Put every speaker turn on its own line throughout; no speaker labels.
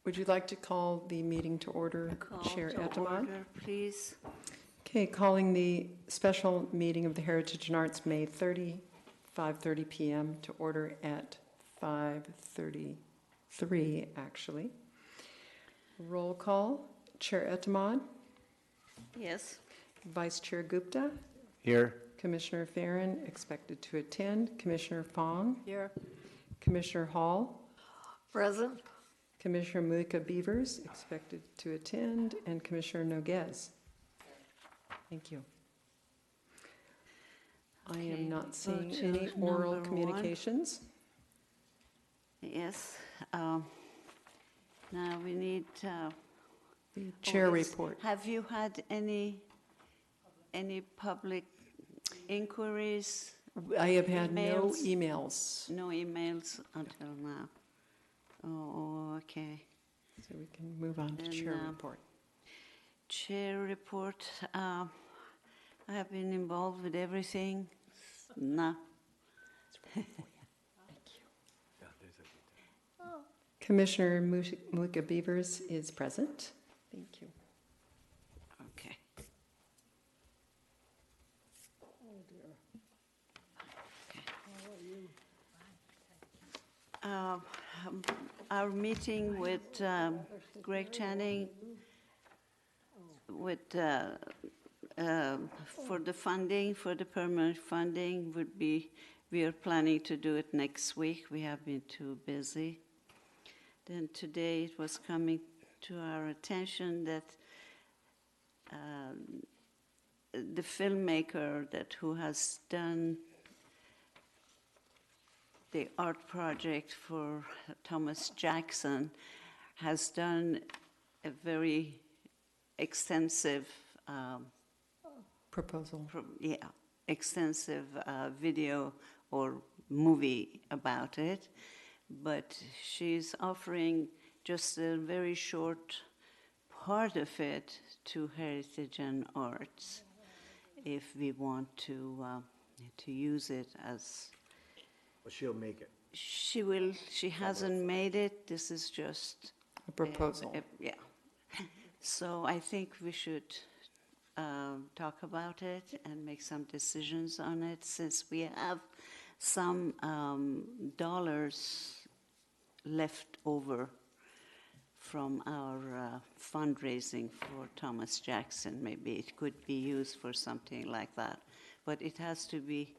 Would you like to call the meeting to order, Chair Etemad?
Order, please.
Okay, calling the special meeting of the Heritage and Arts, May 30, 5:30 p.m. to order at 5:33, actually. Roll call, Chair Etemad,
Yes.
Vice Chair Gupta,
Here.
Commissioner Farron expected to attend, Commissioner Fong,
Here.
Commissioner Hall,
Present.
Commissioner Mulika Beavers expected to attend, and Commissioner Noguez. Thank you. I
Okay,
am not
go
seeing
to
any oral
number
communications.
Yes. Now we need.
The chair
yes.
report.
Have you had any public inquiries?
I have had no
Emails?
emails,
No emails until now. Oh, okay.
so we can move on to
Then,
chair report.
Chair report. I have been involved with everything. No.
Commissioner Mulika Beavers is present. Thank you.
Okay. Our meeting with Greg Channing with for the funding, for the permanent funding would be, we are planning to do it next week. We have been too busy. Then today it was coming to our attention that the filmmaker who has done the art project for Thomas Jackson has done a very extensive
Proposal.
extensive video or movie about it, but she's offering just a very short part of it to Heritage and Arts if we want to use it as.
Well, she'll make it.
She will. She hasn't made it. This is just
A proposal.
yeah. So I think we should talk about it and make some decisions on it, since we have some dollars left over from our fundraising for Thomas Jackson. Maybe it could be used for something like that, but it has to be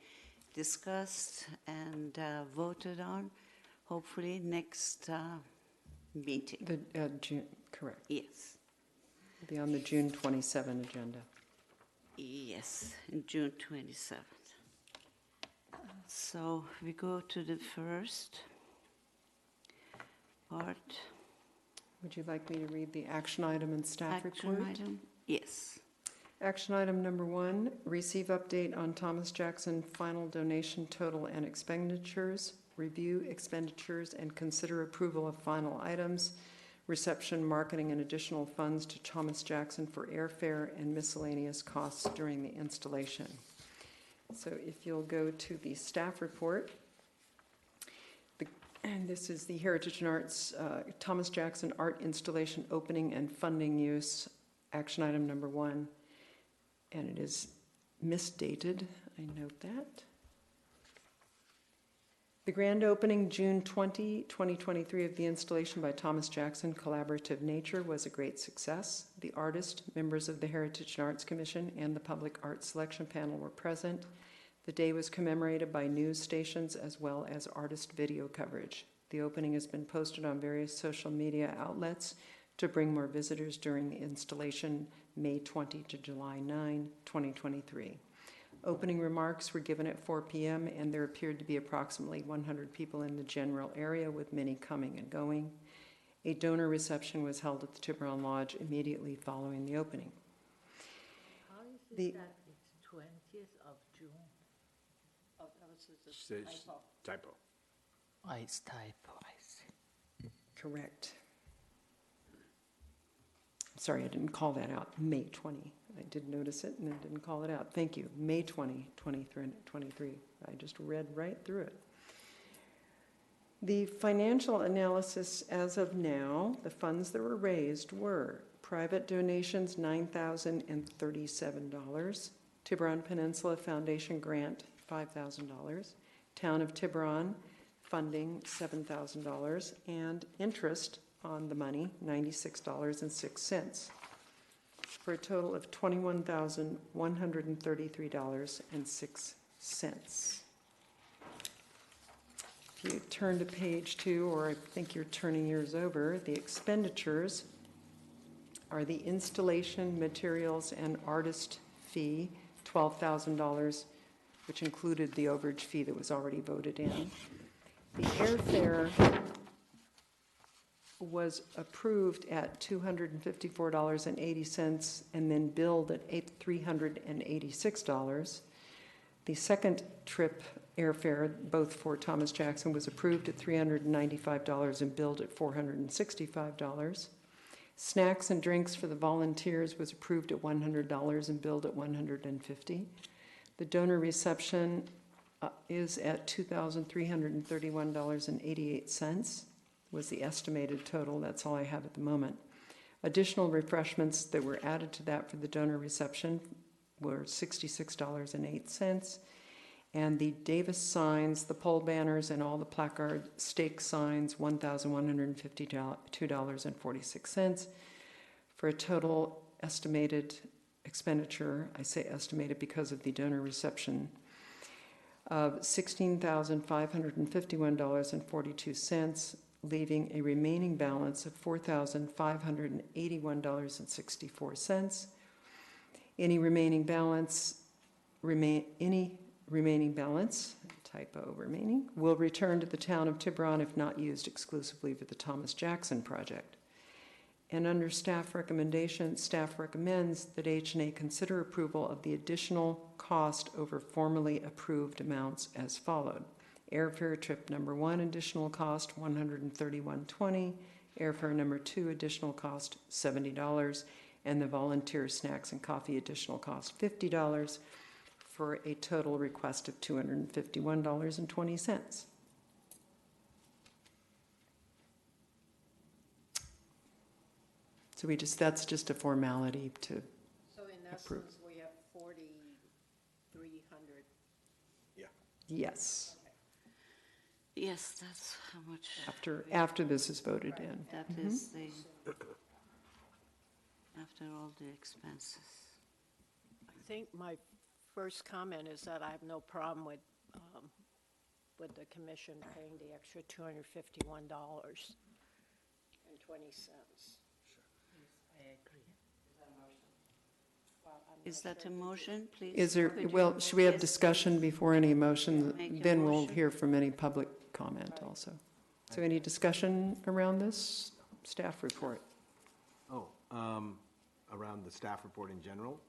discussed and voted on, hopefully next meeting.
The June, correct.
Yes.
Be on the June 27 agenda.
Yes, June 27th. So we go to the first part.
Would you like me to read the action item and staff
Action
report?
item? Yes.
Action item number 1, receive update on Thomas Jackson final donation total and expenditures, review expenditures and consider approval of final items, reception, marketing, and additional funds to Thomas Jackson for airfare and miscellaneous costs during the installation. So if you'll go to the staff report, and this is the Heritage and Arts Thomas Jackson Art Installation Opening and Funding Use, action item number 1, and it is misdated, I note that. The grand opening, June 20, 2023, of the installation by Thomas Jackson, Collaborative Nature, was a great success. The artist, members of the Heritage and Arts Commission, and the Public Art Selection Panel were present. The day was commemorated by news stations as well as artist video coverage. The opening has been posted on various social media outlets to bring more visitors during the installation, May 20 to July 9, 2023. Opening remarks were given at 4 p.m. and there appeared to be approximately 100 people in the general area, with many coming and going. A donor reception was held at the Tiburon Lodge immediately following the opening.
How is it that it's 20th of June? Oh, that was just a
Typo.
It's typo, I see.
Correct. Sorry, I didn't call that out. May 20. I did notice it and then didn't call it out. Thank you. May 20, 23. I just read right through it. The financial analysis as of now, the funds that were raised were private donations, $9,037, Tiburon Peninsula Foundation grant, $5,000, Town of Tiburon funding, $7,000, and interest on the money, $96.06, for a total of $21,133.06. If you turn to page 2, or I think you're turning yours over, the expenditures are the installation, materials, and artist fee, $12,000, which included the overage fee that was already voted in. The airfare was approved at $254.80 and then billed at $386. The second trip airfare, both for Thomas Jackson, was approved at $395 and billed at $465. Snacks and drinks for the volunteers was approved at $100 and billed at $150. The donor reception is at $2,331.88 was the estimated total. That's all I have at the moment. Additional refreshments that were added to that for the donor reception were $66.08. And the Davis signs, the pole banners, and all the placard stake signs, $1,152.46, for a total estimated expenditure, I say estimated because of the donor reception, of $16,551.42, leaving a remaining balance of $4,581.64. Any remaining balance, typo remaining, will return to the town of Tiburon if not used exclusively for the Thomas Jackson project. And under staff recommendation, staff recommends that H&A consider approval of the additional cost over formerly approved amounts as followed. Airfare trip number 1, additional cost $131.20. Airfare number 2, additional cost $70. And the volunteer snacks and coffee additional cost $50, for a total request of $251.20. So that's just a formality to
So in
approve.
essence, we have 4,300.
Yes,
Yes, that's how much.
after this is voted in.
That is the, after all the expenses.
I think my first comment is that I have no problem with the commission paying the extra $251.20.
Is that a motion, please?
Is there,
Could you-
well, should we have
Yes.
discussion before any motion?
Make a
Then we'll
motion.
hear from any public comment also. So any discussion around this staff report?
Around the staff report in general?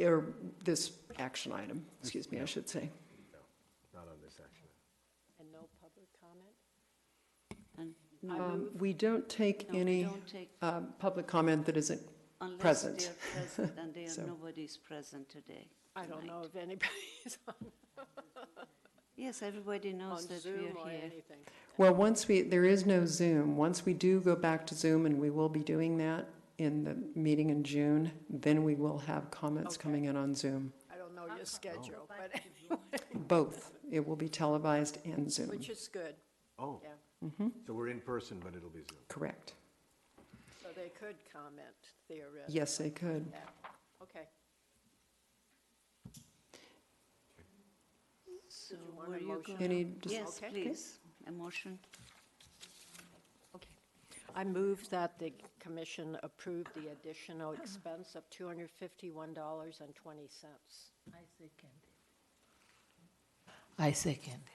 Or this action item, excuse me, I should say.
Not on this section.
And no public comment?
And
I
no,
move.
We don't take
no, we
any
don't take,
public comment that isn't
unless
present.
they're present, and they are,
So.
nobody's present today.
I don't know if anybody's
Yes, everybody
on
knows that we
Zoom
are
or
here.
anything.
Well, there is no Zoom. Once we do go back to Zoom, and we will be doing that in the meeting in June, then we will have comments
Okay.
coming in on Zoom.
I don't know your schedule, but,
Both. It will be televised and Zoom.
which is good,
Oh,
yeah.
so we're in person, but it'll be Zoom.
Correct.
So they could comment theoretically.
Yes, they could.
Yeah, okay.
So
you want
were
a
you
motion?
going?
Any,
Yes,
Okay.
please, a motion.
Okay. I move that the commission approve the additional expense of $251.20.
I second it.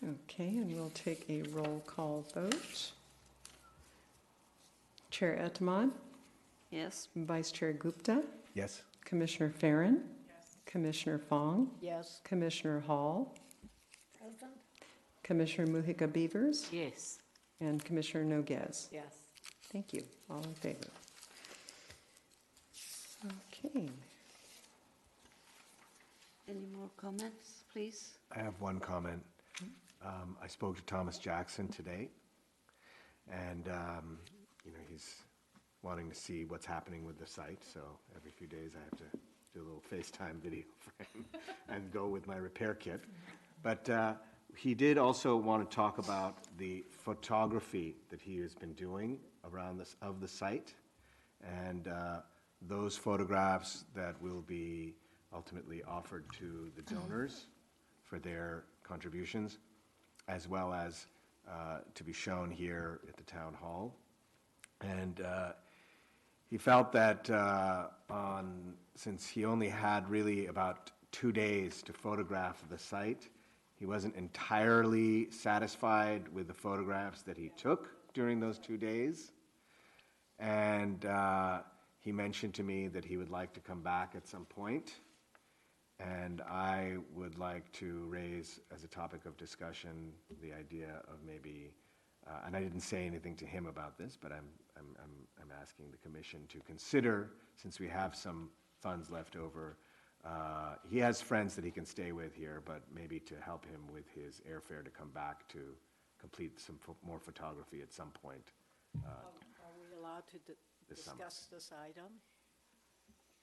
okay, and we'll take a roll call vote. Chair Etamad,
Yes,
Vice Chair Gupta,
Yes?
Commissioner Farren, Commissioner Fong,
Yes,
Commissioner Hall, Commissioner Mujica Beavers,
Yes.
and Commissioner Noguez.
yes.
Thank you. All in favor? Okay.
any more comments, please?
I have one comment. I spoke to Thomas Jackson today, and, he's wanting to see what's happening with the site, so every few days I have to do a little FaceTime video for him and go with my repair kit. But he did also want to talk about the photography that he has been doing around this, of the site, and those photographs that will be ultimately offered to the donors for their contributions, as well as to be shown here at the town hall. And he felt that since he only had really about 2 days to photograph the site, he wasn't entirely satisfied with the photographs that he took during those 2 days. And he mentioned to me that he would like to come back at some point. And I would like to raise as a topic of discussion the idea of maybe, and I didn't say anything to him about this, but I'm asking the commission to consider, since we have some funds left over, he has friends that he can stay with here, but maybe to help him with his airfare to come back to complete some more photography at some point.
Are we allowed to
This summer.
discuss this item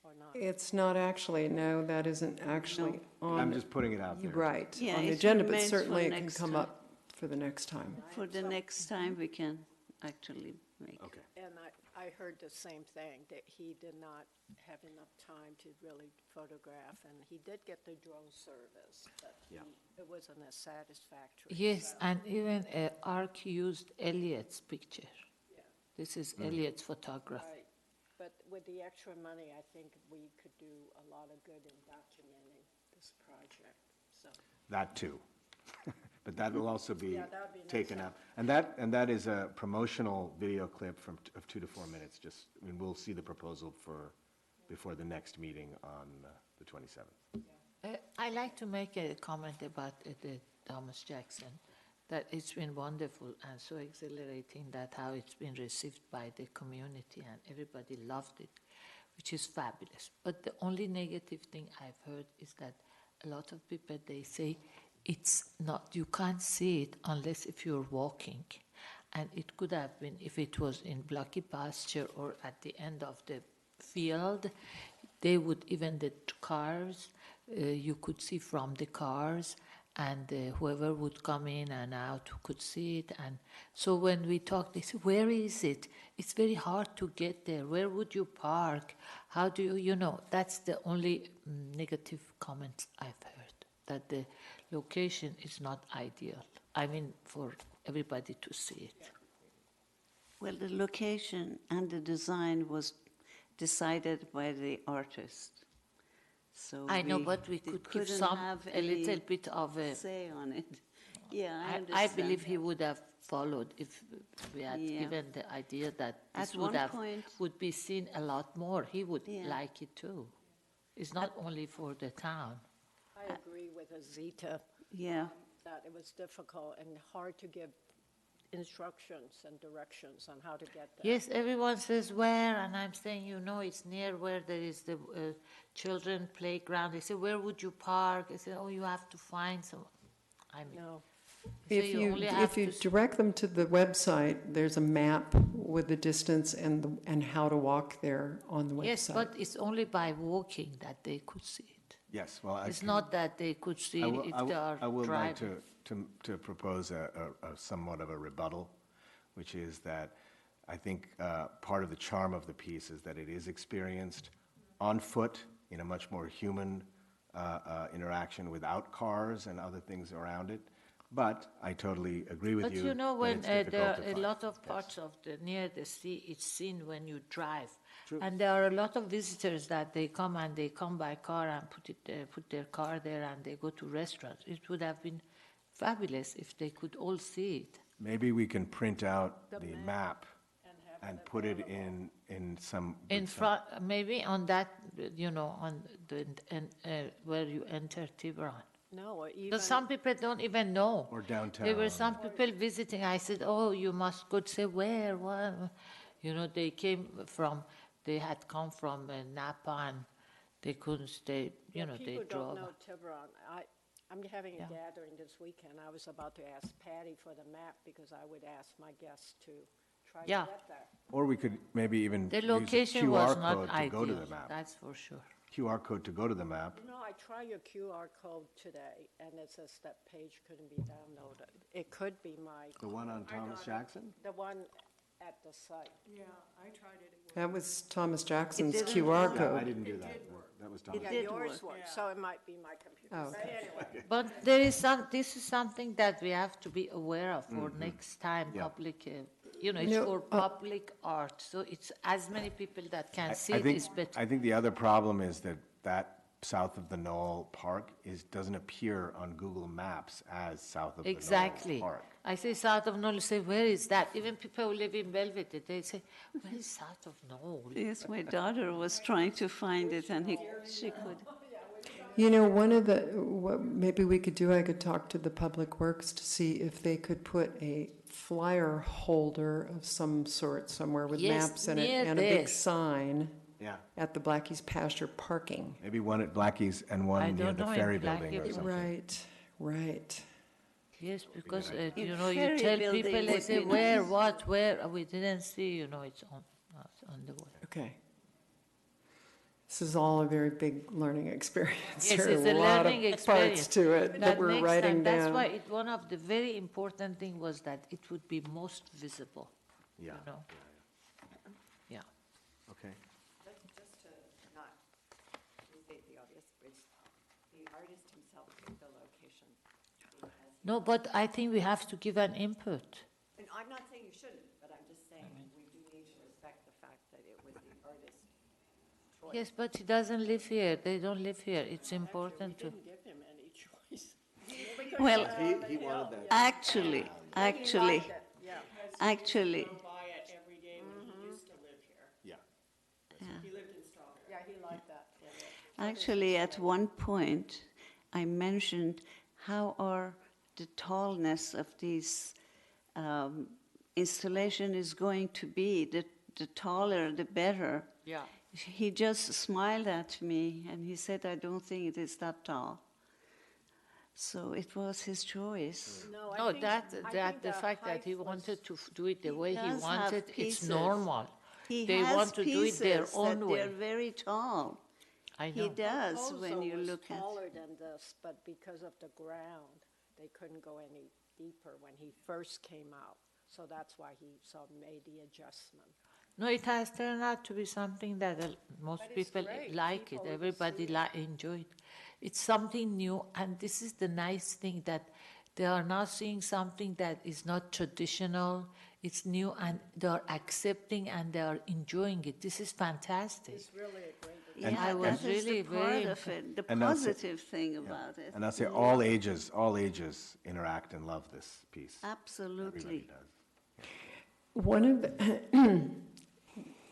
or not?
It's not actually, no, that isn't actually on.
I'm just putting it out there.
Right,
Yeah,
on the
it
agenda, but
remains for
certainly it can
next
come
time.
up for the next time.
For the next time, we can actually make.
Okay.
And I heard the same thing, that he did not have enough time to really photograph, and he did get the drone service, but
Yeah.
it wasn't as satisfactory.
Yes,
so-
and even ARC used Elliot's picture.
Yeah.
This is Elliot's photography.
Right, but with the extra money, I think we could do a lot of good in documenting this project, so.
That too. But that will also be
Yeah, that would be next
taken
time.
up. And that is a promotional video clip of 2 to 4 minutes, just, I mean, we'll see the proposal before the next meeting on the 27th.
I like to make a comment about the Thomas Jackson, that it's been wonderful and so exhilarating that how it's been received by the community and everybody loved it, which is fabulous. But the only negative thing I've heard is that a lot of people, they say, it's not, you can't see it unless if you're walking. And it could have been if it was in blocky pasture or at the end of the field, they would, even the cars, you could see from the cars, and whoever would come in and out could see it. And so when we talked, they said, where is it? It's very hard to get there. Where would you park? How do you know, that's the only negative comment I've heard, that the location is not ideal. I mean, for everybody to see it.
Well, the location and the design was decided by the artist. So
I know, but we could give
couldn't
some,
have
a little
any
bit of a,
say on it. Yeah, I
I
understand.
believe he would have followed if we had
Yeah.
given the idea that this
At
would
one
have,
point-
would be seen a lot more. He would
Yeah.
like it too. It's not only for the town.
I agree with Azita
Yeah,
that it was difficult and hard to give instructions and directions on how to get there.
Yes, everyone says where, and I'm saying, you know, it's near where there is the children playground. They say, where would you park? I say, oh, you have to find some, I mean,
No,
so
If you,
only have
if you
to s-
direct them to the website, there's a map with the distance and how to walk there on the website.
Yes, but it's only by walking that they could see it.
Yes, well,
It's not that they could see
I
it
will-
if
I
they
will-
are
I would like
driving.
to propose a somewhat of a rebuttal, which is that I think part of the charm of the piece is that it is experienced on foot in a much more human interaction without cars and other things around it. But I totally agree with
But
you.
you know,
that
when
it's
there
difficult
are
to
a
find.
lot of
Yes.
parts of the near the sea, it's seen when you drive. And there are a lot of visitors that they come and they come by car and put their car there and they go to restaurants. It would have been fabulous if they could all see it.
Maybe we can print out the map
and have
and put it in some.
In
with some-
front, maybe on that, you know, on the where you enter Tiburon.
no, or even.
Because some people don't even know.
Or downtown.
There were some people visiting. I said, "Oh, you must go." Say where? What? You know, they came from. They had come from Napa, and they couldn't stay. You know, they
People don't
drove.
know Tiburon. I'm having a
Yeah.
gathering this weekend. I was about to ask Patty for the map because I would ask my guests to try to
Yeah.
get there.
Or we could maybe even
The
use a
location was
QR
not
code to go to
ideal,
the map.
that's for sure.
QR code to go to the map.
You know, I tried your QR code today, and it says that page couldn't be downloaded. It could be my,
The one on Thomas Jackson?
the one at the site.
That was Thomas Jackson's
didn't
QR
Yeah, I
code.
didn't do that. That was Thomas.
Yeah,
did
yours
work.
worked, so it might be my computer.
Oh,
But
okay.
anyway,
But there is this is something that we have to be aware of for next time,
Mm-hmm. Yeah.
public, it's
No,
for public art, so it's as many people that can see it is better.
I think the other problem is that south of the Knoll Park doesn't appear on Google Maps as south of the Knoll
Exactly.
Park.
I say south of Knoll, say, where is that? Even people who live in Belvedere, they say, where is south of Knoll?
Yes, my daughter was trying to find it, and she could.
You know, what maybe we could do, I could talk to the Public Works to see if they could put a flyer holder of some sort somewhere with
Yes,
maps in it
near
and a big
this.
sign
Yeah,
at the Blackie's pasture parking.
maybe one at Blackie's and
I
one near
don't
the
know in
ferry building or
Blackie.
something.
Right, right.
Yes, because,
If
you
ferry
tell
building
people, they
would
say,
be
where,
nice.
what, where, we didn't see, it's on the water.
Okay. This is all a very big learning experience.
Yes,
There are
it's a
lot of
learning
parts
experience.
to it that
But
we're
next
writing
time, that's
down.
why one of the very important thing was that it would be most visible,
Yeah,
yeah.
okay.
Just to not restate the obvious, it's the artist himself picked the location.
No, but I think we have to give an input.
And I'm not saying you shouldn't, but I'm just saying we do need to respect the fact that it was the artist's choice.
Yes, but he doesn't live here, they don't live here, it's important to.
didn't give him any choice.
Well,
He wanted that.
actually,
Yeah.
actually,
Buy it every day when he used to live here.
Yeah.
He lived in Strawberry. Yeah, he liked that.
actually, at one point, I mentioned how are the tallness of these installation is going to be. The taller, the better.
Yeah.
He just smiled at me and he said, I don't think it is that tall. So it was his choice.
No, I
No,
think-
that,
I
that,
think
the fact that
height
he
was-
wanted to do it the way he
does have
wanted, it's
pieces.
normal.
He
They
has
want to do it their
pieces
own
that
way.
they're very tall.
I
He
know.
does
Proposal
when you
was
look at.
taller than this, but because of the ground, they couldn't go any deeper when he first came out. So that's why he made the adjustment.
No, it has turned out to be something that most
But it's
people
great.
like
People
it,
will
everybody
see it.
enjoy it. It's something new, and this is the nice thing that they are now seeing something that is not traditional, it's new, and they are accepting and they are enjoying it. This is fantastic.
It's really a great.
Yeah,
I was
that is
really
the part
very
of it, the
And that's it.
positive thing about it.
And I'll say all ages interact and love this piece.
Absolutely.
Everybody does.
One of the,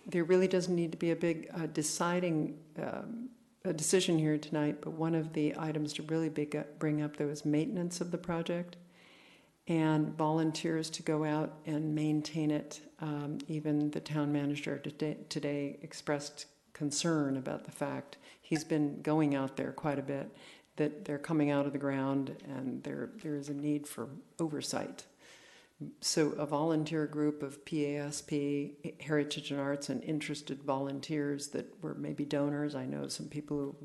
there really doesn't need to be a big deciding a decision here tonight, but one of the items to really bring up there was maintenance of the project and volunteers to go out and maintain it. Even the town manager today expressed concern about the fact he's been going out there quite a bit, that they're coming out of the ground and there is a need for oversight. So a volunteer group of PASP, Heritage and Arts, and interested volunteers that were maybe donors, I know some people who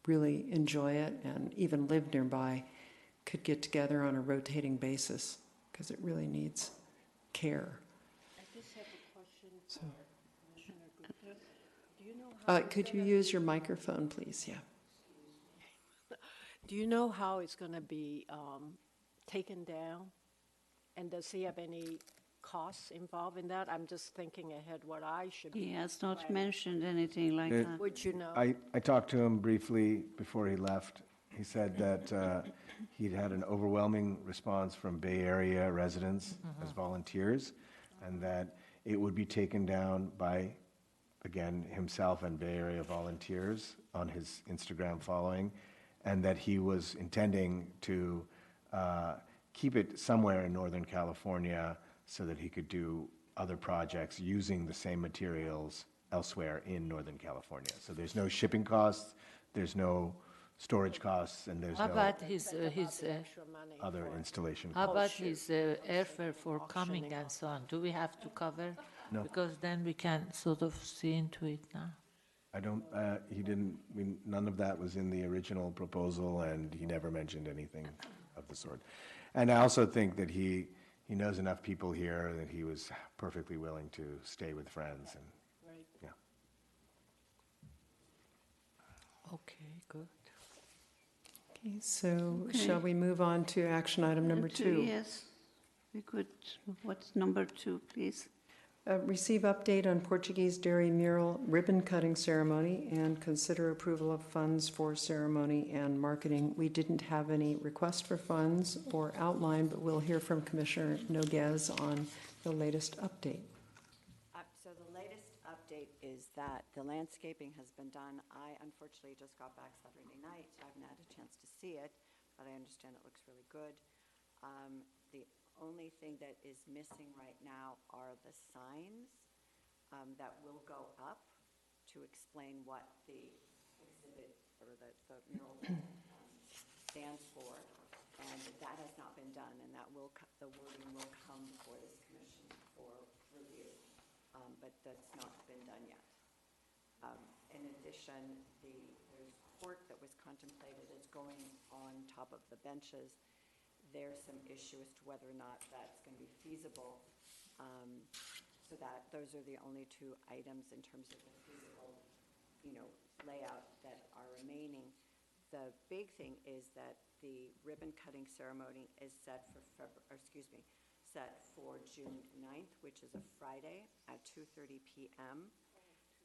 really enjoy it and even live nearby, could get together on a rotating basis because it really needs care.
I just have a question for Commissioner Gupta. Do you know how?
Could you use your microphone, please? Yeah.
Do you know how it's going to be taken down? And does he have any costs involved in that? I'm just thinking ahead what I should
He
be.
has not mentioned anything like that.
Would you know?
I talked to him briefly before he left. He said that he'd had an overwhelming response from Bay Area residents as volunteers, and that it would be taken down by, again, himself and Bay Area volunteers on his Instagram following, and that he was intending to keep it somewhere in Northern California so that he could do other projects using the same materials elsewhere in Northern California. So there's no shipping costs, there's no storage costs, and there's
How
no
about his,
Extra money
other
for it.
installation
how
costs.
about his airfare for coming and so on? Do we have to cover?
No.
Because then we can sort of see into it now.
I don't, he didn't, none of that was in the original proposal, and he never mentioned anything of the sort. And I also think that he knows enough people here that he was perfectly willing to stay with friends, and,
Right.
yeah.
Okay, good.
Okay, so shall we move on to action item number 2?
Yes, we could, what's number 2, please?
Receive update on Portuguese Dairy mural ribbon cutting ceremony and consider approval of funds for ceremony and marketing. We didn't have any request for funds or outline, but we'll hear from Commissioner Noguez on the latest update.
So the latest update is that the landscaping has been done. I unfortunately just got back Saturday night, so I haven't had a chance to see it, but I understand it looks really good. The only thing that is missing right now are the signs that will go up to explain what the exhibit or the mural stands for, and that has not been done, and that will, the wording will come before this commission for review, but that's not been done yet. In addition, there's court that was contemplated as going on top of the benches. There's some issue as to whether or not that's going to be feasible. So that those are the only 2 items in terms of the physical, layout that are remaining. The big thing is that the ribbon cutting ceremony is set for June 9th, which is a Friday at 2:30 p.m.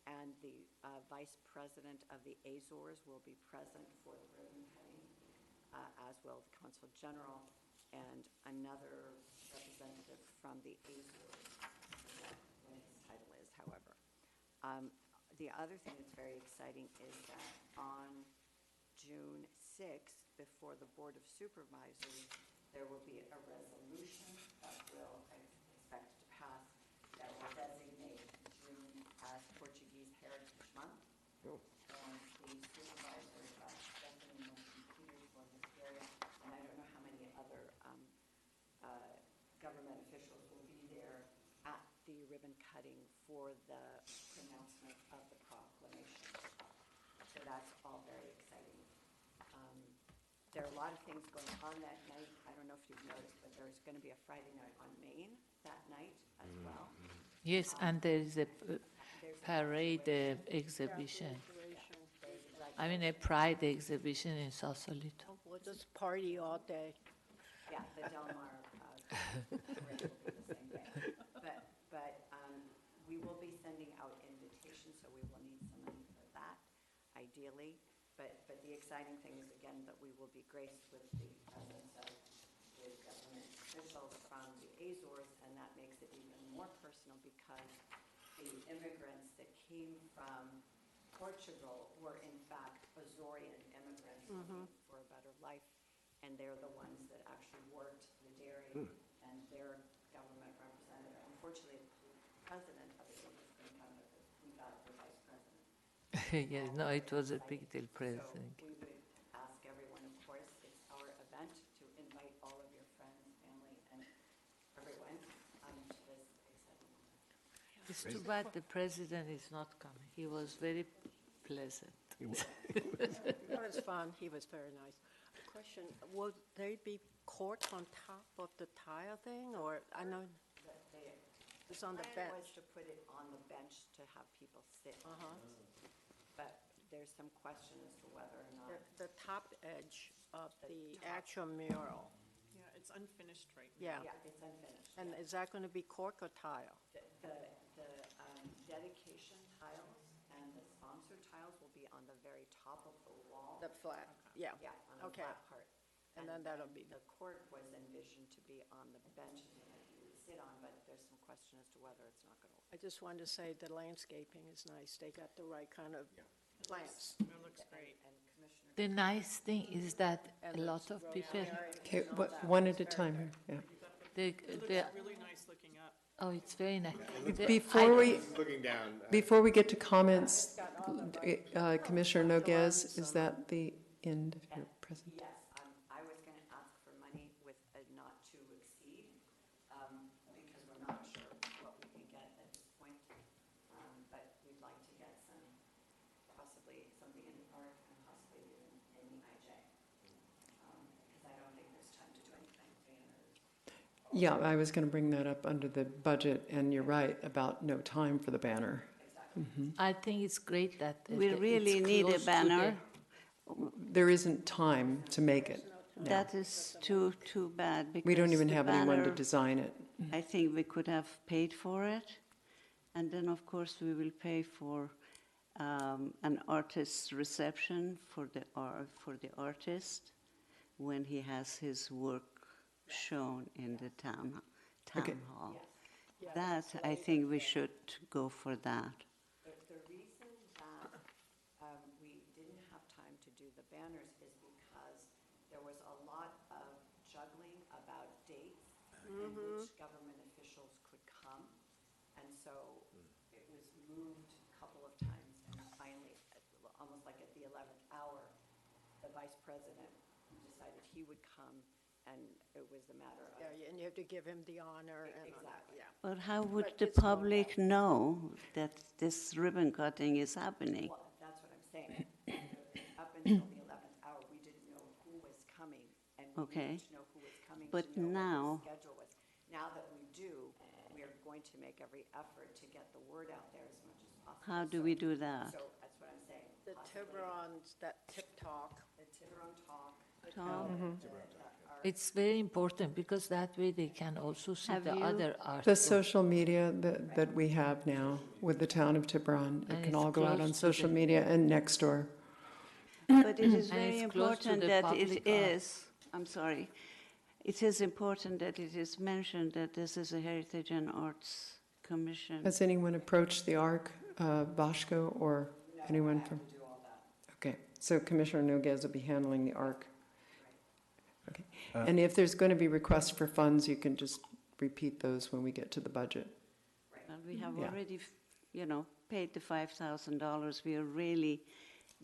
And the Vice President of the Azores will be present for the ribbon cutting, as will the Consul General and another representative from the Azores, what his title is, however. The other thing that's very exciting is that on June 6th, before the Board of Supervisors, there will be a resolution that will, I expect to pass, that will designate June as Portuguese Heritage Month. And the supervisor, Stephanie Peters, will this area, and I don't know how many other government officials will be there at the ribbon cutting for the pronouncement of the proclamation. So that's all very exciting. There are a lot of things going on that night. I don't know if you've noticed, but there's going to be a Friday night on Main that night as well.
Yes, and there is a parade exhibition. I mean, a pride exhibition in Sausalito.
We'll just party all day.
Yeah, the Del Mar parade will be the same day. But we will be sending out invitations, so we will need some money for that, ideally. But the exciting thing is, again, that we will be graced with the presence of government officials from the Azores, and that makes it even more personal because the immigrants that came from Portugal were in fact Azorean immigrants looking for a better life, and they're the ones that actually worked the dairy, and their government representative. Unfortunately, the president of the Azores couldn't come, but we got the vice president.
Yes, no, it was a big deal, President.
So we would ask everyone, of course, it's our event, to invite all of your friends, family, and everyone to this exciting moment.
It's too bad the president is not coming. He was very pleasant.
It was fun. He was very nice. Question, will there be cork on top of the tile thing, or, I know it's on the
plan was
bench?
to put it on the bench to have people sit on it. But there's some question as to whether or not.
The top edge of the actual mural,
Yeah, it's unfinished right
yeah.
now.
Yeah, it's unfinished.
And is that going to be cork or tile?
The dedication tiles and the sponsor tiles will be on the very top of the wall.
The flat, yeah.
Yeah, on the
Okay.
flat part.
And then that'll be
The court was envisioned to be on the benches that you would sit on, but there's some question as to whether it's not going to.
I just wanted to say the landscaping is nice. They got the right kind of plants.
It looks great.
And Commissioner.
The nice thing is that a lot of people,
Okay, one at a time here, yeah.
they,
It
they,
looks really nice looking up.
oh, it's very nice.
Looking down.
Before we get to comments, Commissioner Noguez, is that end of your presentation?
Yes, I was going to ask for money with a not to exceed, because we're not sure what we can get at this point. But we'd like to get some, possibly something in the park and possibly even in the IJ. Because I don't think there's time to do anything.
Yeah, I was going to bring that up under the budget, and you're right about no time for the banner.
I think it's great that
We
it's
really need a
close to
banner.
There isn't time to make it now.
That is too bad, because
We don't even
the
have anyone to
banner,
design it.
I think we could have paid for it. And then, of course, we will pay for an artist's reception for the artist when he has his work shown in the town
Okay.
hall. That, I think we should go for that.
The reason that we didn't have time to do the banners is because there was a lot of juggling about dates in which government officials could come. And so it was moved a couple of times, and finally, almost like at the 11th hour, the vice president decided he would come, and it was a matter of.
Yeah, and you have to give him the honor and all that,
Exactly.
yeah.
But how would
But
the
it's not
public know that this ribbon cutting is happening?
Well, that's what I'm saying. Up until the 11th hour, we didn't know who was coming, and we
Okay.
needed to know who was coming
But
to know
now-
what the schedule was. Now that we do, we are going to make every effort to get the word out there as much as possible.
How do
So-
we do that?
So that's what I'm saying.
The
Possibly
Tiburon's, that tip talk.
The Tiburon talk.
Tom?
It's very important because that way they can also see
Have
the
you-
other art.
The social media that we have now with the town of Tiburon, it
And
can
it's
all go out
close
on
to
social
the-
media and next door.
But it is
And
very
it's close to
important
the
that
public
it
art.
is, I'm sorry, it is important that it is mentioned that this is a Heritage and Arts Commission.
Has anyone approached the ARC, Vasco, or anyone from? Okay, so Commissioner Noguez will be handling the ARC. Okay, and if there's going to be requests for funds, you can just repeat those when we get to the budget.
Well, we have
Yeah.
already, paid the $5,000. We are really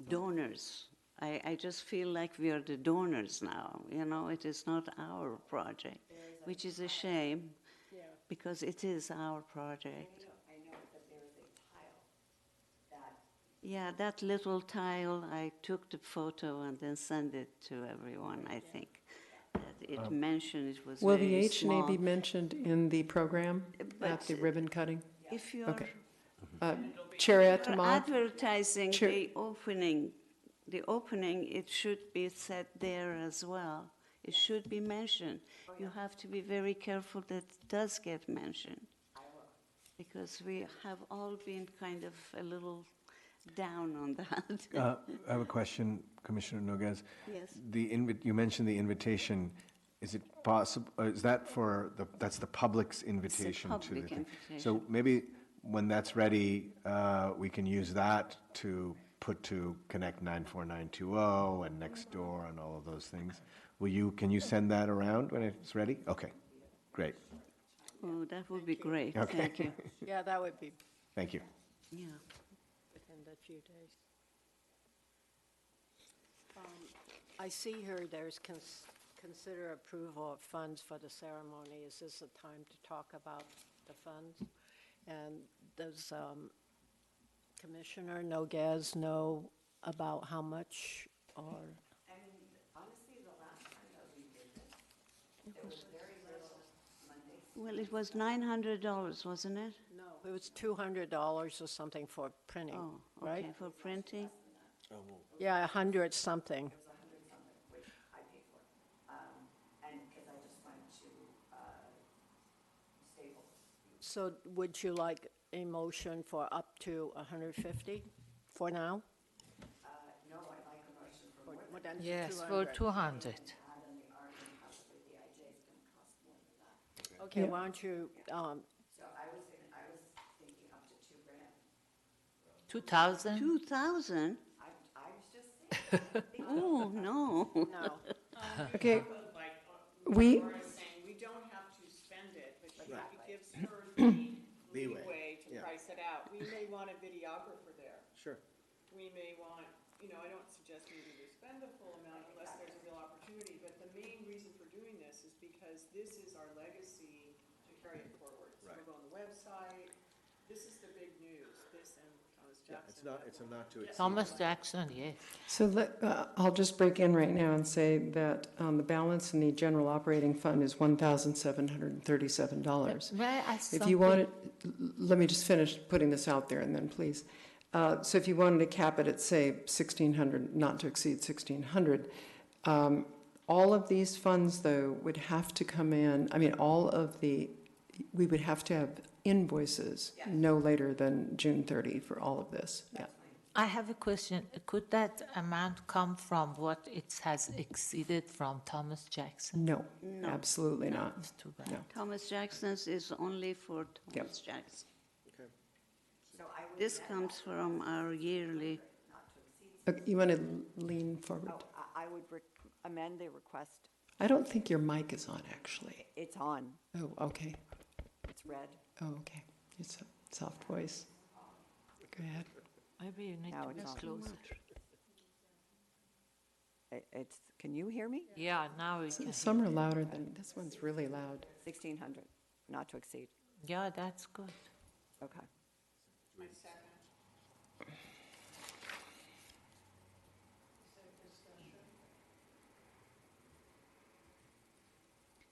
donors. I just feel like we are the donors now, it is not our project, which is a shame, because it is our project.
I know, but there is a tile that.
Yeah, that little tile, I took the photo and then sent it to everyone, I think. That it mentioned it was
Will the
very
H&A
small.
be mentioned in the program at
But
the ribbon cutting?
If you're
Okay. Chair
you're
Atamal?
advertising
Sure.
the opening, it should be said there as well. It should be mentioned. You have to be very careful that it does get mentioned. Because we have all been kind of a little down on that.
I have a question, Commissioner Noguez.
Yes.
You mentioned the invitation. Is it possible, is that that's the public's invitation to the
public
thing?
invitation.
So maybe when that's ready, we can use that to put to Connect 94920 and Nextdoor and all of those things. Can you send that around when it's ready? Okay, great.
Oh, that would be great.
Okay.
Thank you.
Yeah, that would be
Thank you.
Yeah.
within the few days. I see here there's consider approval of funds for the ceremony. Is this a time to talk about the funds? And does Commissioner Noguez know about how much or?
I mean, honestly, the last time that we did this, there was very little Monday.
Well, it was $900, wasn't it?
No, it was $200 or something for printing,
Oh,
right?
okay, for printing?
Yeah, 100 something.
It was 100 something, which I paid for. And because I just went to Staples.
So would you like a motion for up to 150 for now?
No, I'd like a motion for more than
More than
Yes, for 200.
200, and the art and possibly the IJ is going to cost more than that.
Okay,
Yeah.
why don't you,
So I was thinking up to $2,000.
2,000?
2,000?
I was just saying.
Oh, no.
no,
Okay,
Like,
we,
Laura's saying, we don't have to spend it, but it gives her the leeway to price it out. We may want a videographer there.
Sure.
We may want you know, I don't suggest maybe we spend the full amount unless there's a real opportunity, but the main reason for doing this is because this is our legacy to carry it forward. So
Right.
we'll go on the website, this is the big news, this and Thomas
Yeah,
Jackson.
it's a not to exceed.
Thomas Jackson, yes.
So I'll just break in right now and say that the balance in the general operating fund is $1,737.
May I ask
If
something?
you wanted, let me just finish putting this out there and then please. So if you wanted to cap it at, say, 1,600, not to exceed 1,600, all of these funds, though, would have to come in, I mean, we would have to have invoices no later than June 30 for all of this, yeah.
I have a question. Could that amount come from what it has exceeded from Thomas Jackson?
No,
No.
absolutely not.
It's too bad.
No.
Thomas Jackson's is only for
Yep.
Thomas Jackson.
So I would
This
amend
comes from our yearly,
not to exceed.
You want to lean forward?
Oh, I would amend the request.
I don't think your mic is on, actually.
It's on.
Oh, okay.
It's red.
Oh, okay. It's a soft voice. Go ahead.
Maybe you need
Now
to
it's
be
on.
closer.
It's, can you hear me?
Yeah, now we can.
Some are louder than, this one's really loud.
1,600, not to exceed.
Yeah, that's good.
Okay.
My second.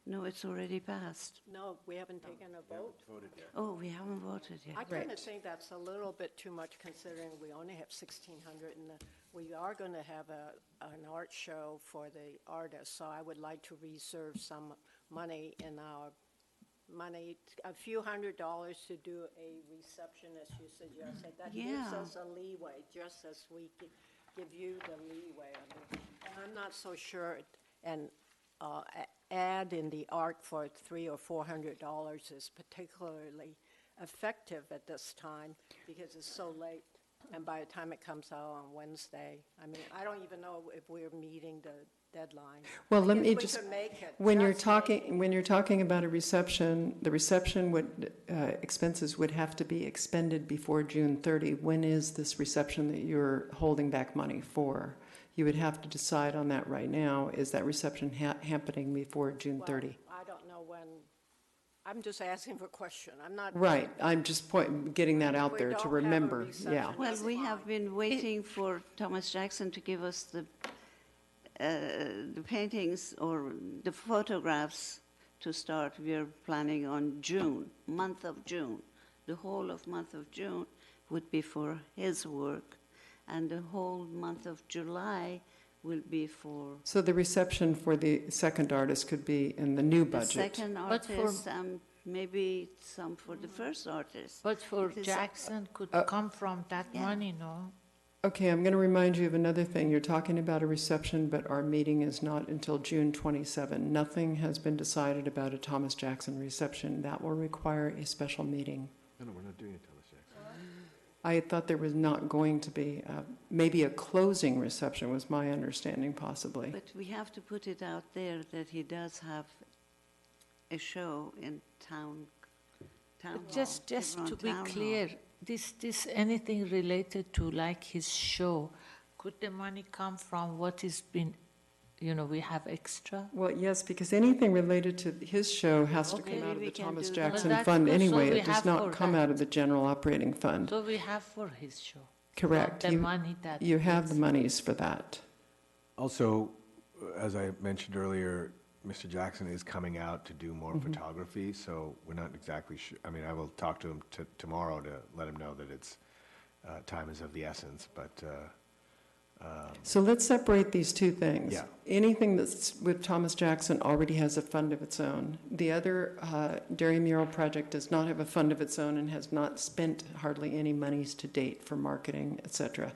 no, it's already passed.
No, we haven't taken a vote.
Voted yet.
Oh, we haven't voted yet.
I kind of
Right.
think that's a little bit too much considering we only have 1,600 and we are going to have an art show for the artists. So I would like to reserve some money in our a few $100s to do a reception as you suggested. That gives
Yeah.
us a leeway, just as we give you the leeway. I mean, and I'm not so sure, and ad in the art for $300 or $400 is particularly effective at this time because it's so late. And by the time it comes out on Wednesday, I mean, I don't even know if we're meeting the deadline.
Well,
I
let
guess
me
we
just,
could make it,
when you're
just make it.
talking about a reception, the reception would, expenses would have to be expended before June 30. When is this reception that you're holding back money for? You would have to decide on that right now. Is that reception happening before June 30?
Well, I don't know when, I'm just asking for a question. I'm not.
Right, I'm just getting that out
We
there
don't
to
have a
remember,
reception.
yeah.
Well,
That's
we
fine.
have been waiting for Thomas Jackson to give us the paintings or the photographs to start. We are planning on June, month of June. The whole of month of June would be for his work, and the whole month of July will be for
So the reception for the second artist could be in the new
the
budget.
second
But for-
artist, and maybe some for the first artist.
But for
It is-
Jackson could come from that
Yeah.
money, no?
Okay, I'm going to remind you of another thing. You're talking about a reception, but our meeting is not until June 27. Nothing has been decided about a Thomas Jackson reception. That will require a special meeting.
No, we're not doing it, Thomas Jackson.
I thought there was not going to be, maybe a closing reception was my understanding, possibly.
But we have to put it out there that he does have a show in town hall.
Just to
Hebron
be
Town Hall.
clear, this anything related to like his show, could the money come from what is been, we have extra?
Well, yes, because anything related to his show has to
Okay,
come out of
we
the
can
Thomas
do that.
Jackson
Well, that's
Fund
good. So
anyway.
we
It does
have
not
for
come
that.
out of the general operating fund.
So we have for his show.
Correct.
The
You-
money that.
You have the
is-
monies for that.
Also, as I mentioned earlier, Mr. Jackson is coming out to do more photography, so we're not exactly sure. I mean, I will talk to him tomorrow to let him know that it's, time is of the essence, but,
So let's separate these two things.
Yeah.
Anything that's with Thomas Jackson already has a fund of its own. The other Dairy Mural project does not have a fund of its own and has not spent hardly any monies to date for marketing, et cetera.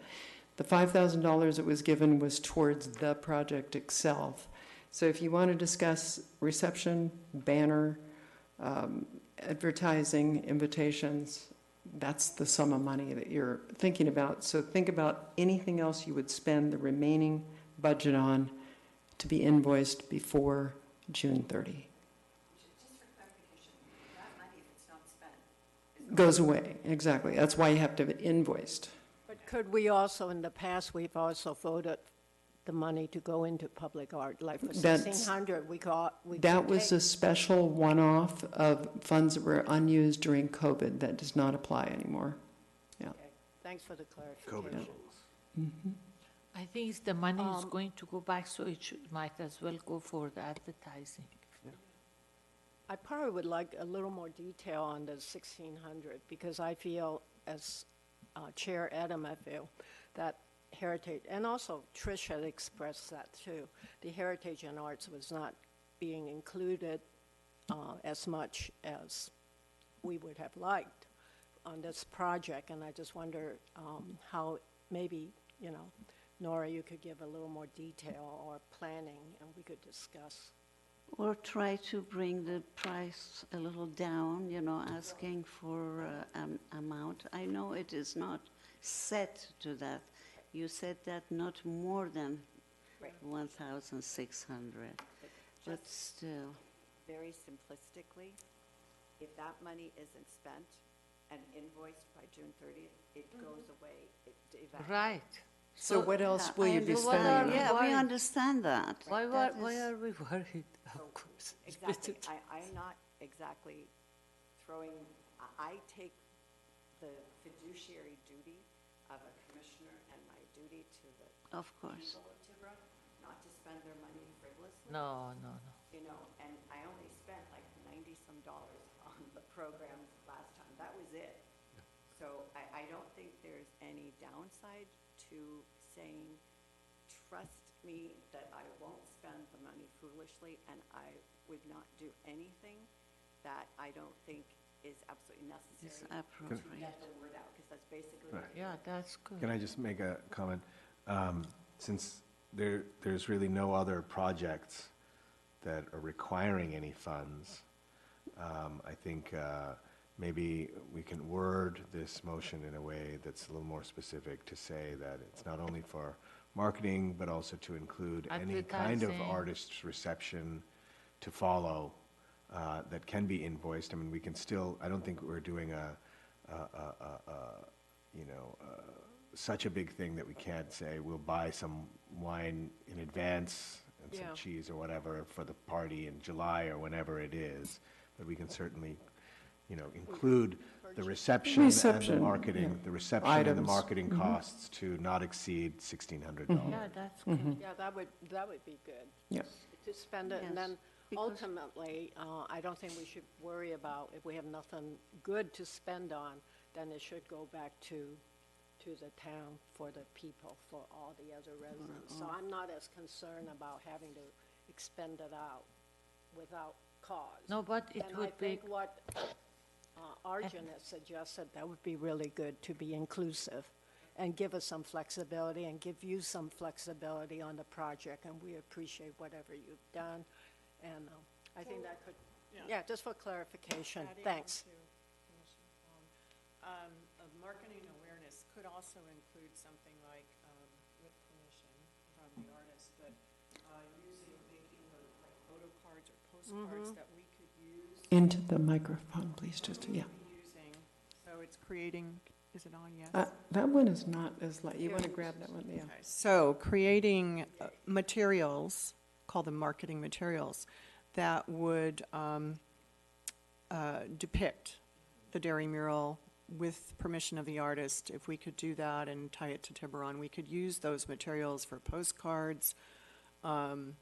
The $5,000 that was given was towards the project itself. So if you want to discuss reception, banner, advertising, invitations, that's the sum of money that you're thinking about. So think about anything else you would spend the remaining budget on to be invoiced before June 30.
Just for clarification, that money, if it's not spent,
Goes away, exactly. That's why you have to have it invoiced.
But Could we also, in the past, we've also voted the money to go into public art, like for
That's-
1,600, we could
That was
take-
a special one-off of funds that were unused during COVID. That does not apply anymore. Yeah.
Okay, thanks for the
COVID
clarification.
rules.
I think the money is going to go back, so it might as well go for the advertising.
I probably would like a little more detail on the 1,600, because I feel, as Chair Adam, I feel that Heritage, and also Trish had expressed that too, the Heritage and Arts was not being included as much as we would have liked on this project, and I just wonder how maybe, you know, Nora, you could give a little more detail or planning, and we could discuss.
Or try to bring the price a little down, you know, asking for an amount. I know it is not set to that. You said that not more than
Right.
1,600, but still.
Very simplistically, if that money isn't spent and invoiced by June 30th, it goes away, it evaporates.
Right.
So what else will
I
you be
understand.
spending it on?
Yeah, we understand that.
Why
That
are
is-
we worried? Of course. it's
Exactly.
better to-
I'm not exactly throwing, I take the fiduciary duty of a commissioner and my duty to the
Of course.
people of Tiburon, not to spend their money frivolously.
No.
You know, and I only spent like 90-some dollars on the programs last time. That was it. So I don't think there's any downside to saying, trust me that I won't spend the money foolishly, and I would not do anything that I don't think is absolutely
It's
necessary to
appropriate.
get the word out, because that's basically what
Right.
it
Yeah,
is.
that's good.
Can I just make a comment? Since there's really no other projects that are requiring any funds, I think maybe we can word this motion in a way that's a little more specific to say that it's not only for marketing, but also to include any kind of
Advertising.
artist's reception to follow that can be invoiced. I mean, we can still, I don't think we're doing such a big thing that we can't say, we'll buy some wine in advance and some
Yeah.
cheese or whatever for the party in July or whenever it is. But we can certainly, include the reception and the
Reception,
marketing,
yeah.
the reception and the
Items.
marketing costs to not exceed $1,600.
Yeah, that's good.
Yeah, that would be good.
Yeah.
To spend it, and
Yes,
then
because-
ultimately, I don't think we should worry about if we have nothing good to spend on, then it should go back to the town for the people, for all the other residents. So I'm not as concerned about having to expend it out without cause.
No, but it
And I
would be,
think what Arjun has suggested, that would be really good to be inclusive and give us some flexibility and give you some flexibility on the project, and we appreciate whatever you've done. And I think that could, yeah, just for clarification,
Adding on
thanks.
to Commissioner Fong, marketing awareness could also include something like, with permission from the artist, but making like photo cards or postcards that we could use.
Into the microphone, please, just, yeah.
Using, so it's creating, is it on, yes?
That one is not as light. You want to grab that one, yeah.
Okay, so creating materials, call them marketing materials, that would depict the dairy mural with permission of the artist. If we could do that and tie it to Tiburon, we could use those materials for postcards. And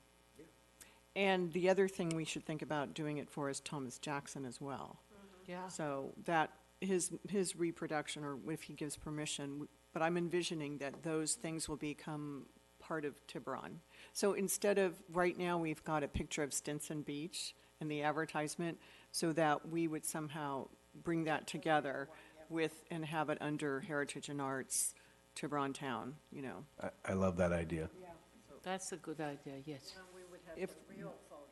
the other thing we should think about doing it for is Thomas Jackson as well.
yeah.
So that, his reproduction, or if he gives permission, but I'm envisioning that those things will become part of Tiburon. So instead of, right now, we've got a picture of Stinson Beach in the advertisement, so that we would somehow bring that together with, and have it under Heritage and Arts, Tiburon Town, you know.
I love that idea.
That's a good idea, yes.
We would have
If-
the real photo.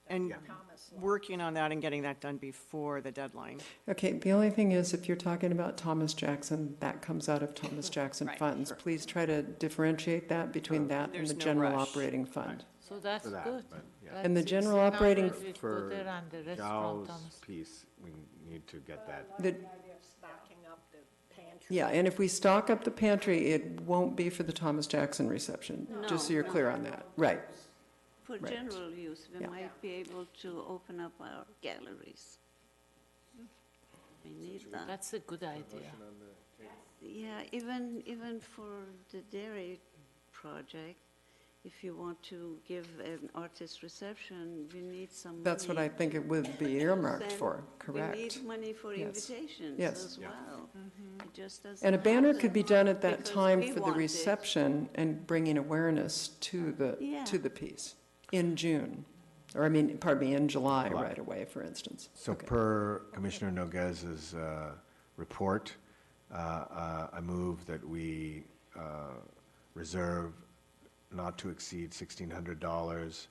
And
Thomas
working on that and getting that done before the deadline.
Okay, the only thing is, if you're talking about Thomas Jackson, that comes out of Thomas Jackson
Right,
funds.
sure.
Please try to differentiate that between that and
There's
the
no
general
rush.
operating fund.
So that's
For that,
good.
but, yeah.
And the
That's
general
1600
operating
we
For
put it on the restaurant,
Gao's
Thomas.
piece, we need to get that.
The-
idea of stocking up the pantry pantry.
Yeah, and if we stock up the pantry, it won't be for the Thomas Jackson reception, just so
No,
you're
no.
clear on that. Right.
For
Right.
general use, we
Yeah.
might be able to open up our galleries. We need that.
That's a good idea.
Yeah, even for the dairy project, if you want to give an artist reception, we need some money.
That's what I think it would be earmarked
Then
for,
We
correct.
need money for
Yes. Yes.
invitations
Yeah.
as well. It just doesn't
And a banner
happen
could be done at that
because
time
we
for the
want it.
reception and bringing awareness to
Yeah.
the piece in June. Or I mean, pardon me, in July
July.
right away, for instance.
So
Okay.
per Commissioner Noguez's report, I move that we reserve not to exceed $1,600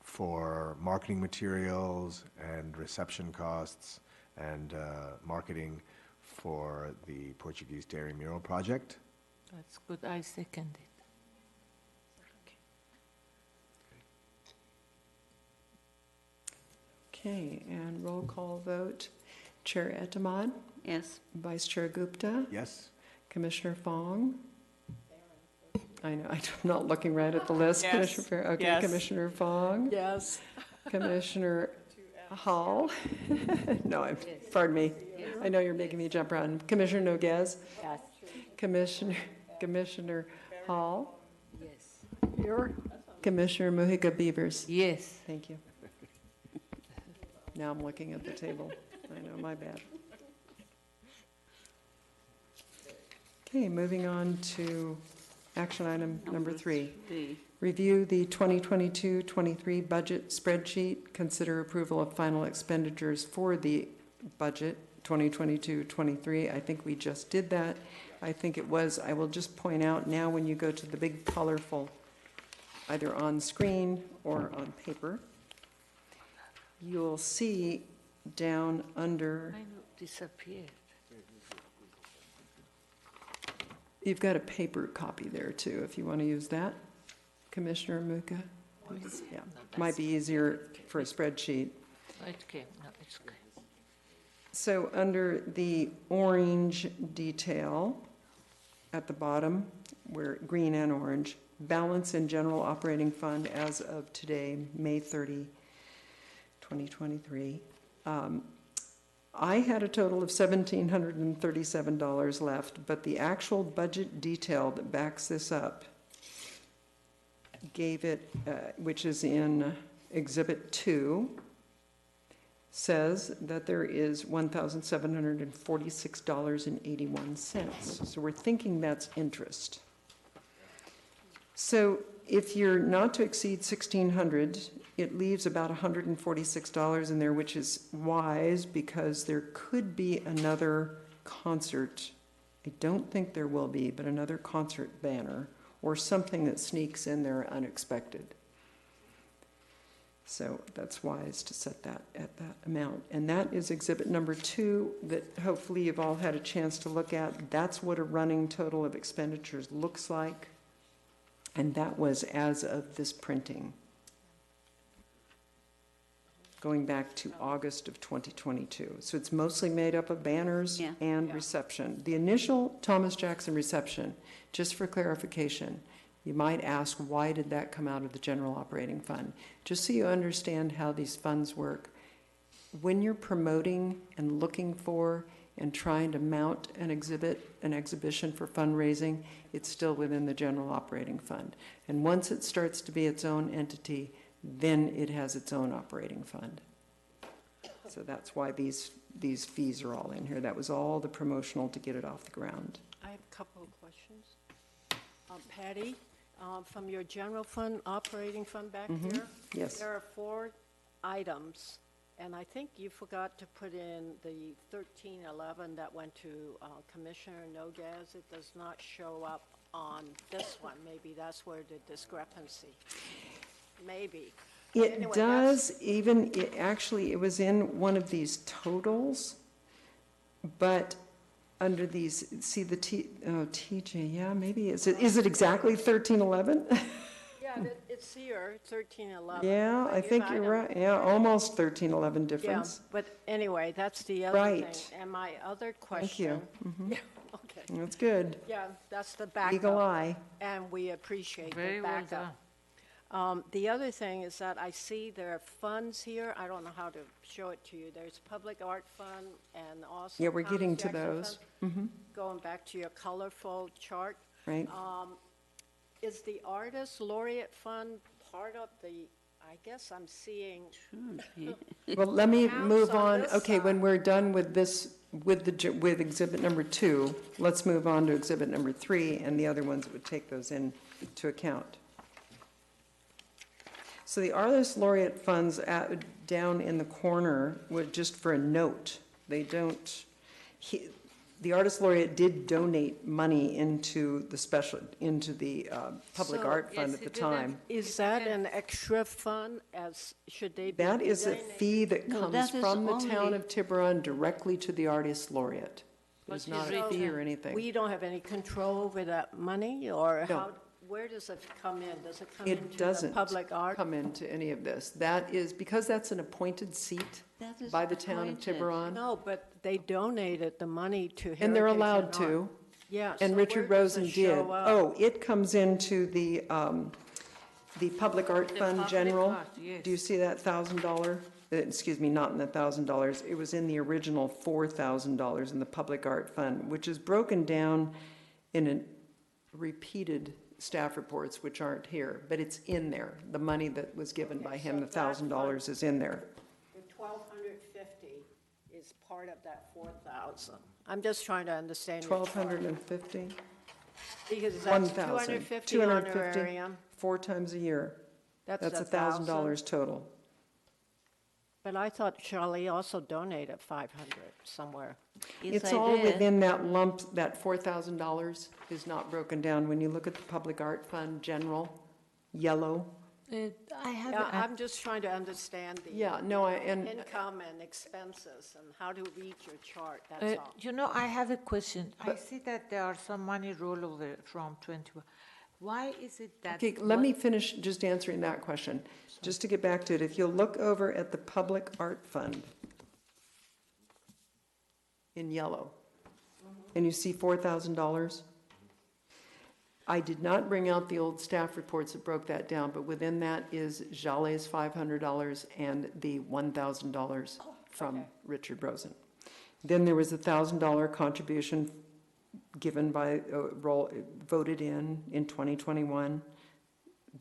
for marketing materials and reception costs and marketing for the Portuguese Dairy Mural Project.
That's good, I second it.
Okay, and roll call vote. Chair Etamad,
Yes,
Vice Chair Gupta,
Yes?
Commissioner Fong. I know, I'm not looking right at the list.
Yes.
Commissioner Fair, okay,
Yes.
Commissioner Fong,
Yes.
Commissioner Hall. No, pardon me. I know you're making me jump around. Commissioner Noguez,
Yes.
Commissioner Hall,
Yes.
Here?
Commissioner Mujica Beavers.
Yes.
Thank you. Now I'm looking at the table. I know, my bad. Okay, moving on to action item number 3. Review the 2022-23 budget spreadsheet, consider approval of final expenditures for the budget 2022-23. I think we just did that. I think it was, I will just point out now when you go to the big colorful, either on screen or on paper, you'll see down under,
Mine disappeared.
you've got a paper copy there too, if you want to use that. Commissioner Muka? Yeah, might be easier for a spreadsheet.
Oh, it came, no, it's okay.
So under the orange detail at the bottom, where green and orange, balance in general operating fund as of today, May 30, 2023. I had a total of $1,737 left, but the actual budget detail that backs this up gave it, which is in Exhibit 2, says that there is $1,746.81. So we're thinking that's interest. So if you're not to exceed $1,600, it leaves about $146 in there, which is wise because there could be another concert. I don't think there will be, but another concert banner or something that sneaks in there unexpected. So that's wise to set that at that amount. And that is exhibit number 2 that hopefully you've all had a chance to look at. That's what a running total of expenditures looks like. And that was as of this printing, going back to August of 2022. So it's mostly made up of banners
Yeah.
and reception. The initial Thomas Jackson reception, just for clarification, you might ask, why did that come out of the general operating fund? Just so you understand how these funds work. When you're promoting and looking for and trying to mount an exhibition for fundraising, it's still within the general operating fund. And once it starts to be its own entity, then it has its own operating fund. So that's why these fees are all in here. That was all the promotional to get it off the ground.
I have a couple of questions. Patty, from your general fund, operating fund back here?
Yes.
There are 4 items, and I think you forgot to put in the 1311 that went to Commissioner Noguez. It does not show up on this one. Maybe that's where the discrepancy, maybe.
It
Anyway,
does, actually, it was in one of these totals, but under these, see TJ, yeah, maybe, is it exactly 1311?
Yeah, it's It's here, 1311.
Yeah, I think you're right. Yeah, almost 1311
Yeah,
difference.
but anyway, that's the other thing.
Right.
And my other
Thank you.
question. Yeah, okay.
That's good.
Yeah, that's the backup.
Eagle eye.
And we appreciate
Very
the
well
backup.
done.
The other thing is that I see there are funds here. I don't know how to show it to you. There's Public Art Fund and also.
Yeah, we're
Thomas
getting to
Jackson
those.
Fund. Going back to your colorful chart.
Right?
Is the Artist Laureate Fund part of the, I guess I'm seeing,
Well, let me
Counts
move
on
on.
this
Okay, when
side.
we're done with this, with exhibit number 2, let's move on to exhibit number 3 and the other ones that would take those into account. So the Artist Laureate funds down in the corner were just for a note. They don't, the Artist Laureate did donate money into the Public
So-
Art Fund
Yes,
at the
he did.
time.
is that an extra fund should they be?
That is a
designated?
fee that
No,
comes
that is
from the town
only-
of Tiburon directly to the Artist Laureate.
But
It's not
you
a fee
return-
or anything.
We don't have any control over that money, or
No.
how, where does it come in? Does it come
It
into the
doesn't
public art?
come into any of this. That is, because that's an appointed seat
That is
by the town of
appointed.
Tiburon,
No, but they donated the money to Heritage
and they're allowed
Art.
to,
Yeah.
and
so
Richard
where does
Rosen
it
did.
show up?
Oh, it comes into the Public Art
The
Fund
public
General.
art, yes.
Do you see that $1,000? Excuse me, not in the $1,000. It was in the original $4,000 in the Public Art Fund, which is broken down in repeated staff reports, which aren't here, but it's in there. The money that was given by him, the $1,000 is in there.
The 1,250 is part of that 4,000. I'm just trying to understand. your chart.
1,250,
Because that's
1,000.
250
250,
honorarium.
4 times a year. That's
a
$1,000 total.
But I thought Charlie also donated 500 somewhere.
Yes,
It's
I
all
did.
within that lump, that $4,000 is not broken down. When you look at the Public Art Fund General, yellow.
I have,
Yeah,
a-
I'm just trying to understand the
Yeah, no, and
income and expenses and how to read your chart, that's all.
you know, I have a question. I see that there are some money rollover from 21. Why is it that?
okay, let me finish just answering that question. Just to get back to it, if you'll look over at the Public Art Fund in yellow, and you see $4,000, I did not bring out the old staff reports that broke that down, but within that is Jalle's $500 and the $1,000 from
okay.
Richard Rosen. Then there was a $1,000 contribution given by, voted in 2021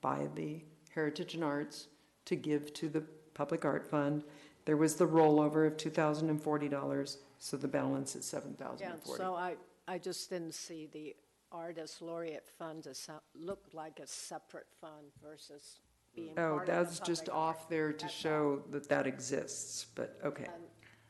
by the Heritage and Arts to give to the Public Art Fund. There was the rollover of $2,040, so the balance is
Yeah,
$7,040.
so I just didn't see the Artist Laureate Fund as looked like a separate fund versus being
Oh,
part of the
that's just
public art.
off there to
That's
show that that exists, but okay.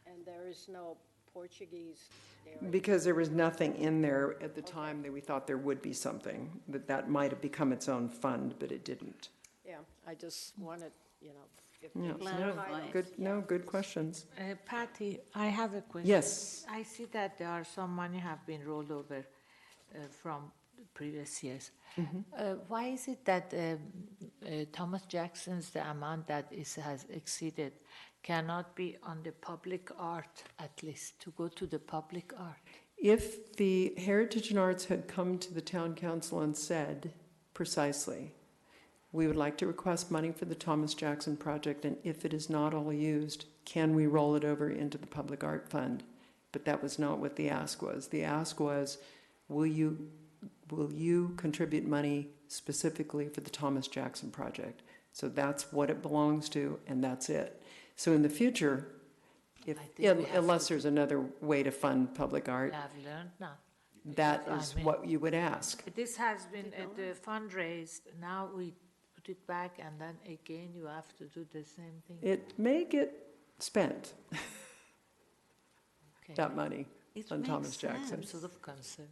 And there is no Portuguese there.
Because there was nothing in there at the time that we thought there would be something, that might have become its own fund, but it didn't.
Yeah, I just wanted, if
Yeah.
there's
Clarify.
Good questions.
Patty, I have a question.
Yes.
I see that there are some money have been rolled over from the previous years. Why is it that Thomas Jackson's, the amount that has exceeded, cannot be on the public art at least, to go to the public art?
If the Heritage and Arts had come to the town council and said precisely, we would like to request money for the Thomas Jackson project, and if it is not all used, can we roll it over into the Public Art Fund? But that was not what the ask was. The ask was, will you contribute money specifically for the Thomas Jackson project? So that's what it belongs to, and that's it. So in the future,
I think we have
unless
to-
there's another way to fund public art,
I have learned now.
that
I
is
mean-
what you would ask.
This has been the fundraised, now we put it back, and then again you have to do the same thing.
It may get spent,
Okay.
that money,
It
on
makes
Thomas Jackson.
I'm
sense.
sort of concerned.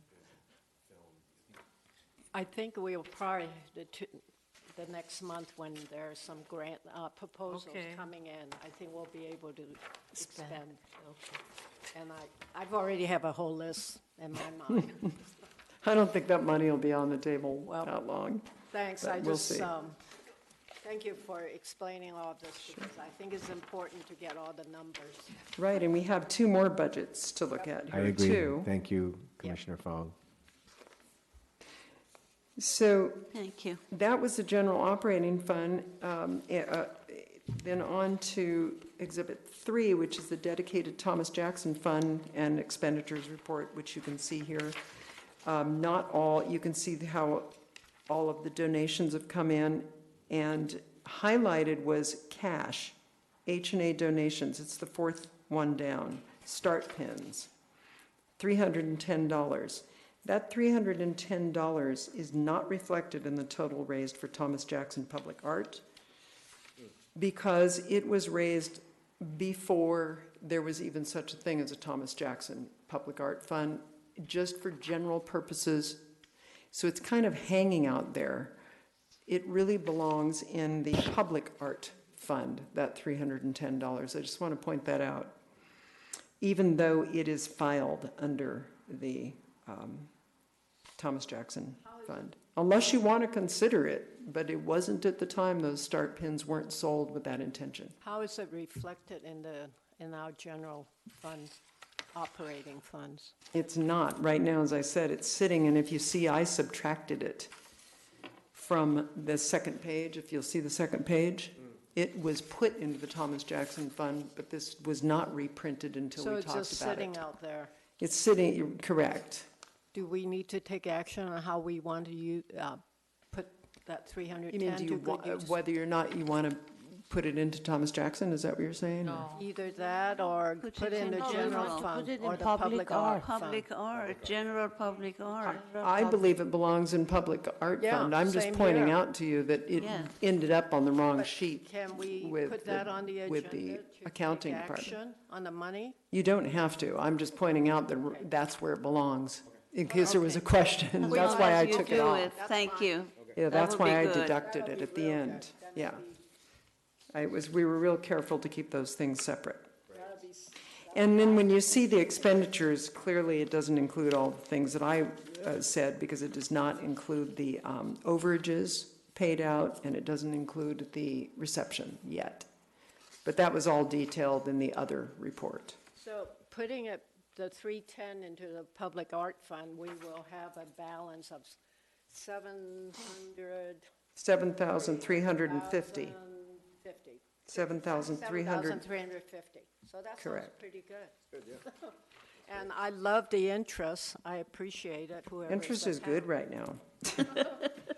I think we'll probably, the next month when there are some grant proposals
Okay.
coming in, I think we'll be able to
Spend.
expend.
Okay.
And I've already have a whole list in my mind.
I don't think that money will be on the table
Well,
that long.
Thanks,
But
I
we'll
just,
see.
Thank you for explaining all of this, because I think it's important to get all the numbers.
Right, and we have two more budgets to look at
I
here,
agree.
too.
Thank you, Commissioner Fong.
So
Thank you.
that was the general operating fund. Then on to Exhibit 3, which is the dedicated Thomas Jackson Fund and expenditures report, which you can see here. Not all, you can see how all of the donations have come in, and highlighted was cash, H&A donations. It's the fourth one down. Start pins, $310. That $310 is not reflected in the total raised for Thomas Jackson Public Art because it was raised before there was even such a thing as a Thomas Jackson Public Art Fund, just for general purposes. So it's kind of hanging out there. It really belongs in the Public Art Fund, that $310. I just want to point that out, even though it is filed under the Thomas Jackson Fund. Unless you want to consider it, but it wasn't at the time. Those start pins weren't sold with that intention.
How is it reflected in our general fund, operating funds?
It's not. Right now, as I said, it's sitting, and if you see, I subtracted it from the second page. If you'll see the second page, it was put into the Thomas Jackson Fund, but this was not reprinted until
So
we
it's
talked
just
about
sitting
it.
out there.
It's sitting, you're correct.
Do we need to take action on how we want to put that
You mean,
310
do
to
you
good
want,
use?
whether or not you want to put it into Thomas Jackson? Is that what you're saying?
No.
Either that or
Put
put
it
it in
in
the
general.
general fund
Put it
or
in
the
public
public
art.
art fund.
Public art, general public art.
I believe it belongs in Public Art
Yeah,
Fund. I'm just
same
pointing
here.
out to you that it
Yeah.
ended up on the wrong
But
sheet.
Can we
with
put that
the-
on the
with
agenda
the
to
accounting
take
department.
action on the money?
You don't have to. I'm just pointing out that that's where it belongs, in case there was a question.
As
That's
long
why
as
I
you
took it
do
off.
Thank you.
Yeah,
That
that's
would be
why I
good.
deducted it at the end. Yeah. We were real careful to keep those things separate. And then when you see the expenditures, clearly it doesn't include all the things that I said, because it does not include the overages paid out, and it doesn't include the reception yet. But that was all detailed in the other report.
So putting it, the 310 into the public art fund, we will have a balance of 700.
7,350. 7,300.
7,350. So that sounds
Correct.
pretty good. And I love the interest. I appreciate it, whoever.
Interest is good right now.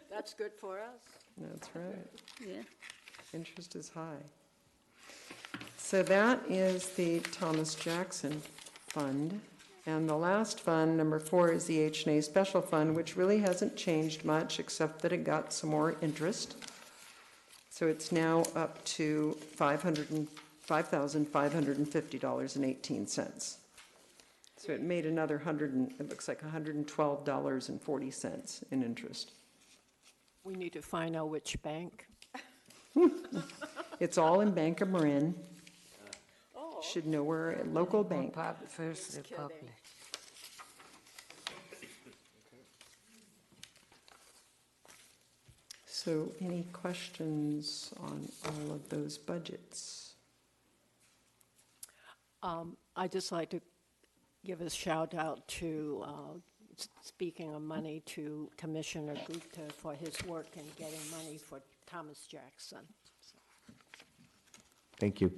That's good for us.
That's right.
Yeah.
Interest is high. So that is the Thomas Jackson Fund. And the last fund, number 4, is the H&A Special Fund, which really hasn't changed much, except that it got some more interest. So it's now up to $5,550.18. So it made another it looks like $112.40 in interest.
We need to find out which bank.
It's all in Bank of Marin. Should know we're a local bank.
First Republic.
So any questions on all of those budgets?
I'd just like to give a shout out to, speaking of money, to Commissioner Gupta for his work in getting money for Thomas Jackson.
Thank you.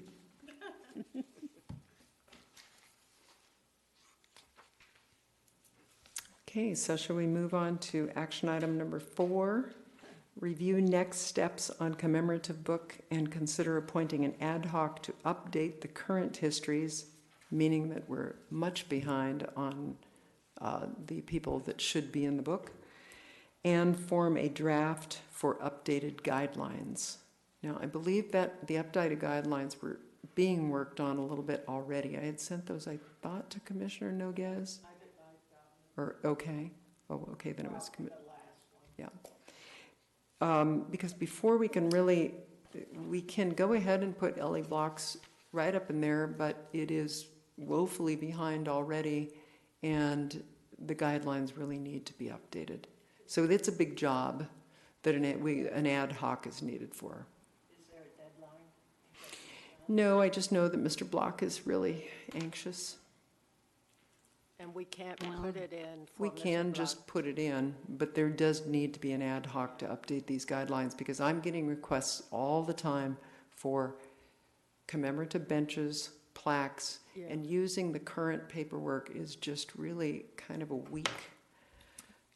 Okay, so shall we move on to action item number 4? Review next steps on commemorative book and consider appointing an ad hoc to update the current histories, meaning that we're much behind on the people that should be in the book, and form a draft for updated guidelines. Now, I believe that the updated guidelines were being worked on a little bit already. I had sent those, I thought, to Commissioner Noguez. Or, okay. Oh, okay, then it was, yeah. Because before we can really, we can go ahead and put LE blocks right up in there, but it is woefully behind already, and the guidelines really need to be updated. So it's a big job that an ad hoc is needed for.
Is there a deadline?
No, I just know that Mr. Block is really anxious.
And we can't put it in for
We
Mr.
can
Block.
just put it in, but there does need to be an ad hoc to update these guidelines, because I'm getting requests all the time for commemorative benches, plaques,
Yeah.
and using the current paperwork is just really kind of a weak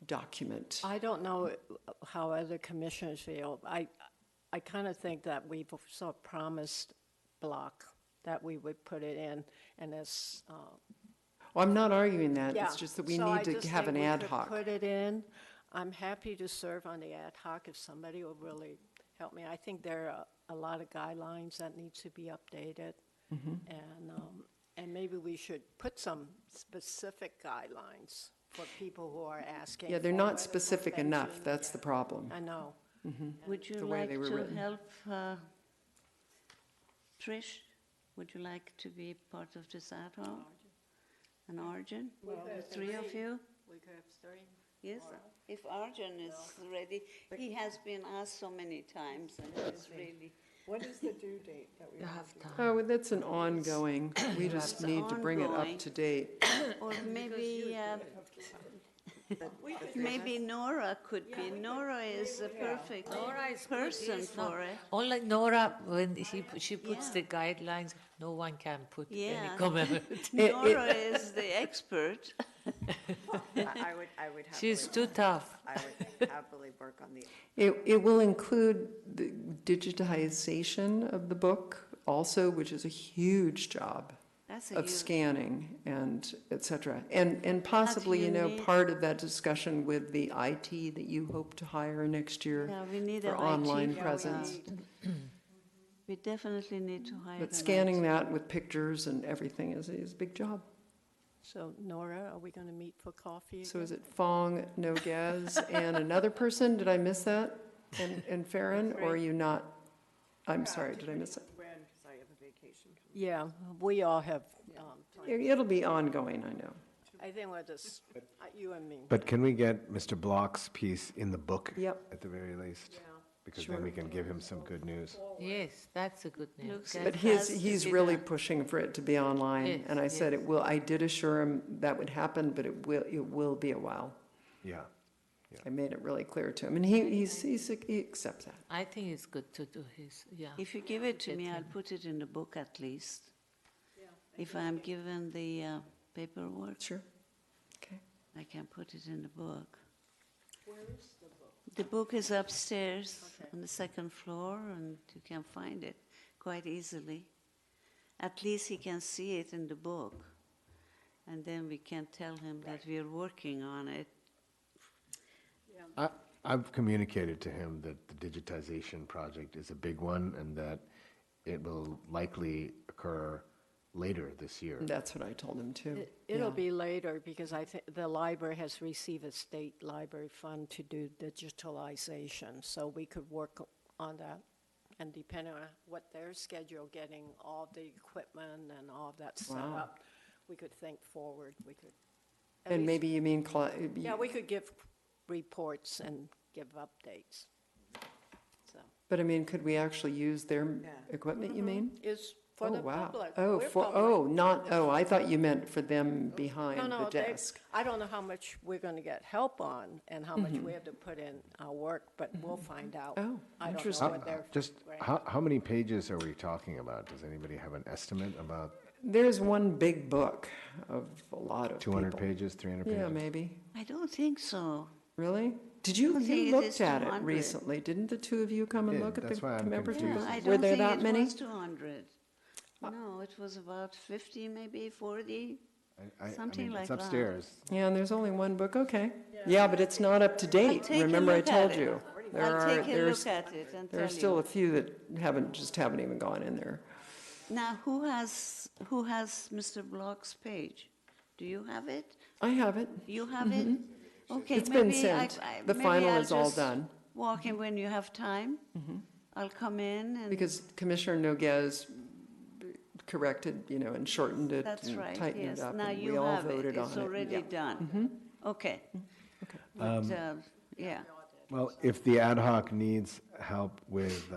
document.
I don't know how other commissioners feel. I kind of think that we've sort of promised Block that we would put it in, and as,
Well, I'm not arguing that,
yeah.
it's just that we
So I
need to
just
have an
think we
ad
could
hoc.
Put it in. I'm happy to serve on the ad hoc if somebody will really help me. I think there are a lot of guidelines that need to be updated.
Mm-hmm.
And maybe we should put some specific guidelines for people who are asking.
Yeah, they're
for
not
medical
specific enough,
pension.
that's the problem.
I know.
Would you
The way
like
they were
to
written.
help, Trish? Would you like to be part of this ad hoc? And Arjun? The three of you?
We could have three.
Yes, if Arjun is ready. He has been asked so many times and he's really,
When is the due date that we
You have time.
Oh, well, that's an ongoing, we just
It's
need to bring it
ongoing.
up to date.
or maybe Nora could be. Nora is a perfect person for it.
Only Nora, when she puts the guidelines, no one can put any
Yeah.
commemorative.
Nora is the expert.
I would happily.
She's too tough.
I would happily work on the,
It will include the digitization of the book also, which is a huge job
That's a
of
huge,
scanning and et cetera. And possibly,
you need-
part of that discussion with the IT that you hope to hire next year
yeah, we need
for
an
online
IT
presence.
We definitely need to hire
But
an
scanning
IT.
that with pictures and everything is a big job.
So Nora, are we going to meet for coffee
So
again?
is it Fong, Noguez, and another person? Did I miss that? And Farron, or are you not? I'm sorry, did I miss it?
when, because I have a vacation coming.
Yeah, we all have, time.
It'll be ongoing, I know.
I think we're just, you and me.
But can we get Mr. Block's piece in the book?
Yep.
At the very least?
Yeah.
Because then we can give him some good news.
Yes, that's a good news.
Looks
That-
But
has to
he's
be
really
done.
pushing for it to be online,
Yes,
and I said
yes.
it will, I did assure him that would happen, but it will be a while.
Yeah.
I made it really clear to him, and he accepts that.
I think it's good to do his, yeah.
If you give it to
Get
me, I'll
him.
put it in the book at least. If I'm given the paperwork,
Sure. Okay.
I can put it in the book. The book is upstairs on the second floor, and you can find it quite easily. At least he can see it in the book, and then we can tell him that we are working on it.
I've communicated to him that the digitization project is a big one and that it will likely occur later this year.
That's what I told him, too.
It'll
Yeah.
be later, because I think the library has received a state library fund to do digitalization, so we could work on that. And depending on what their schedule, getting all the equipment and all that set
Wow.
up, we could think forward, we could. at
And
least-
maybe you mean,
Yeah, we could give reports and give updates. So,
but I mean, could we actually use their equipment, you mean?
it's for
Oh,
the
wow.
public.
Oh,
We're
for,
public.
I thought you meant for them behind
No,
the
no, they,
desk.
I don't know how much we're gonna get help on and how much
Mm-hmm.
we have to put in our work, but we'll find out.
Oh,
I don't know
interesting.
what their. grant-
How many pages are we talking about? Does anybody have an estimate about
There's one big book of a lot of
200
people.
pages, 300 pages?
Yeah, maybe.
I don't think so.
Really? Did you,
I think
you
it
looked
is
at it
200.
recently? Didn't the two of you come and
did.
look at the
That's why I'm
commemorative
confused.
book?
I
Were
don't
there
think
that
it
many?
was 200. No, it was about 50, maybe 40. Something like
It's
that.
upstairs.
Yeah, and there's only one book, okay. Yeah, but it's not up to date.
take a
Remember I
look at
told
it.
you.
I'll take a look at it and
There
tell
are still
you.
a few that haven't even gone in there.
Now, who has Mr. Block's page? Do you have it?
I have it.
You have it? Okay,
It's been
maybe
sent. The
maybe
final
I'll
is all
just
done.
Walk in when you have time. I'll come in and.
Because Commissioner Noguez corrected, and shortened it
That's
and
right,
tightened
yes.
it up.
Now
and
you
we all
have it.
voted on
It's
it.
already
Yeah. Mm-hmm.
done. Okay. But, yeah.
Well, if the ad hoc needs help with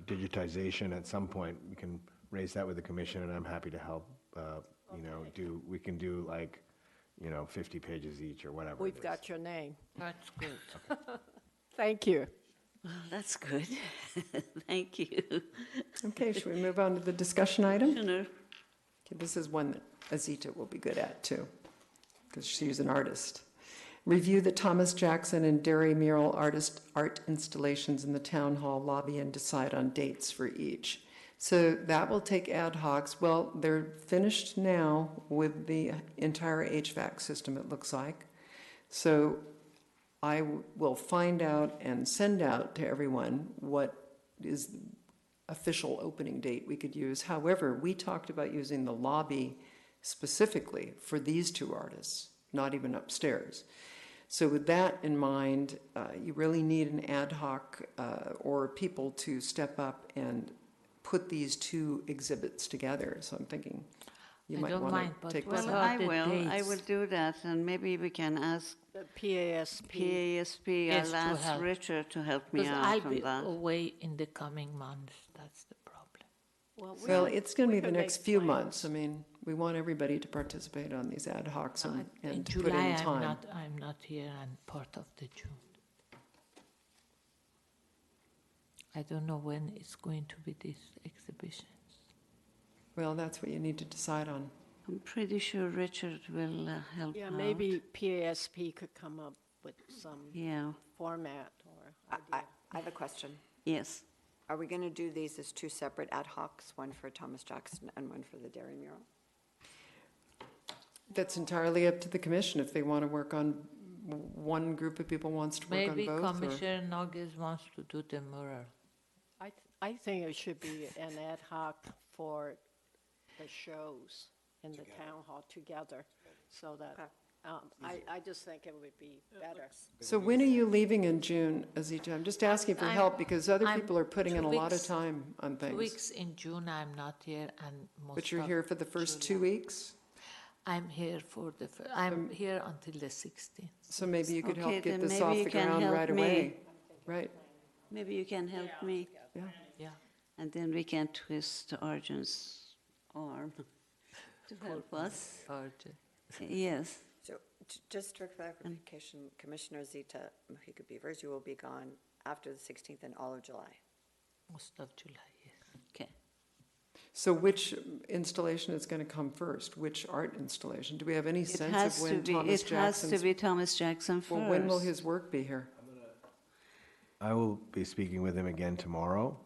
digitization at some point, we can raise that with the commission, and I'm happy to help, we can do like, 50 pages each or whatever it
We've
is.
got your name.
That's good.
Thank you.
Well, that's good. Thank you.
Okay, should we move on to the discussion item?
Commissioner,
Okay, this is one that Azita will be good at too, because she's an artist. Review the Thomas Jackson and Derry mural art installations in the town hall lobby and decide on dates for each. So that will take ad hocs. Well, they're finished now with the entire HVAC system, it looks like. So I will find out and send out to everyone what is the official opening date we could use. However, we talked about using the lobby specifically for these two artists, not even upstairs. So with that in mind, you really need an ad hoc or people to step up and put these two exhibits together. So I'm thinking you
I
might
don't
want
mind,
to
but
take
what
this
well,
up.
about
I
the
will. I
dates?
will do that, and maybe we can ask
The PASP.
PASP.
Yes,
I'll
to
ask
help.
Richard to help me
Because
out
I'll
on
be
that.
away in the coming months, that's the problem.
Well, it's going to
we
be the
could
next
make
few
plans.
months. I mean, we want everybody to participate on these ad hocs
In
and to put
July,
in time.
I'm not here and part of the June. I don't know when it's going to be these exhibitions.
Well, that's what you need to decide on.
I'm pretty sure Richard will help
Yeah,
out.
maybe PASP could come up with some
Yeah,
format or
I
idea.
I have a question.
yes.
Are we going to do these as two separate ad hocs, one for Thomas Jackson and one for the Derry mural?
That's entirely up to the commission if they want to work on, one group of people wants to work on
Maybe
both. Or
Commissioner Nogues wants to do the mural.
I think it should be an ad hoc for the shows in the town hall together, so that, I just think it would be better.
So when are you leaving in June, Azita? I'm just asking for help because other
I'm
people are putting in a
2
lot of
weeks-
time on
2
things.
weeks in June, I'm not here, and most
But you're
of
here for the first 2
July.
weeks?
I'm here for I'm here until the 16th.
So maybe you could
Okay,
help get
then
this
maybe
off
you
the
can
ground
help
right
me.
away. Right,
Maybe you can help me,
yeah.
Yeah.
and then we can twist Arjun's arm to help us.
Arjun.
Yes.
So just for clarification, Commissioner Zita Mojica Beavers, you will be gone after the 16th and all of July.
Most of July, yes.
Okay.
So which installation is going to come first? Which art installation? Do we have any
It
sense
has
of
to
when
be.
Thomas
It has to
Jackson's?
be Thomas Jackson first.
Well, when will his work be here?
I will be speaking with him again tomorrow,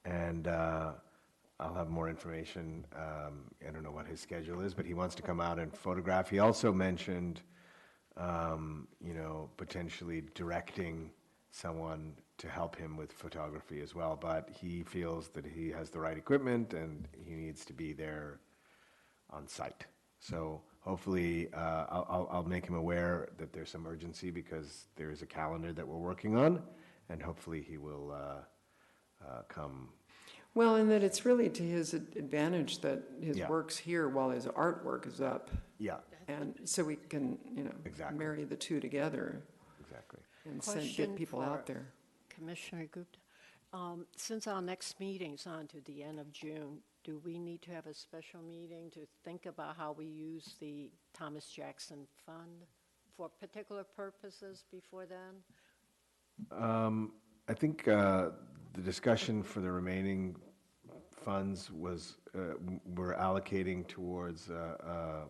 and I'll have more information. I don't know what his schedule is, but he wants to come out and photograph. He also mentioned, potentially directing someone to help him with photography as well, but he feels that he has the right equipment and he needs to be there on site. So hopefully, I'll make him aware that there's some urgency because there is a calendar that we're working on, and hopefully he will come.
Well, and that it's really to his advantage that his
Yeah.
work's here while his artwork is up.
Yeah,
And so we can,
Exactly.
marry the two together
exactly.
and
Question
get people
for-
out there.
Commissioner Gupta, since our next meeting's on to the end of June, do we need to have a special meeting to think about how we use the Thomas Jackson Fund for particular purposes before then?
I think the discussion for the remaining funds was, we're allocating towards the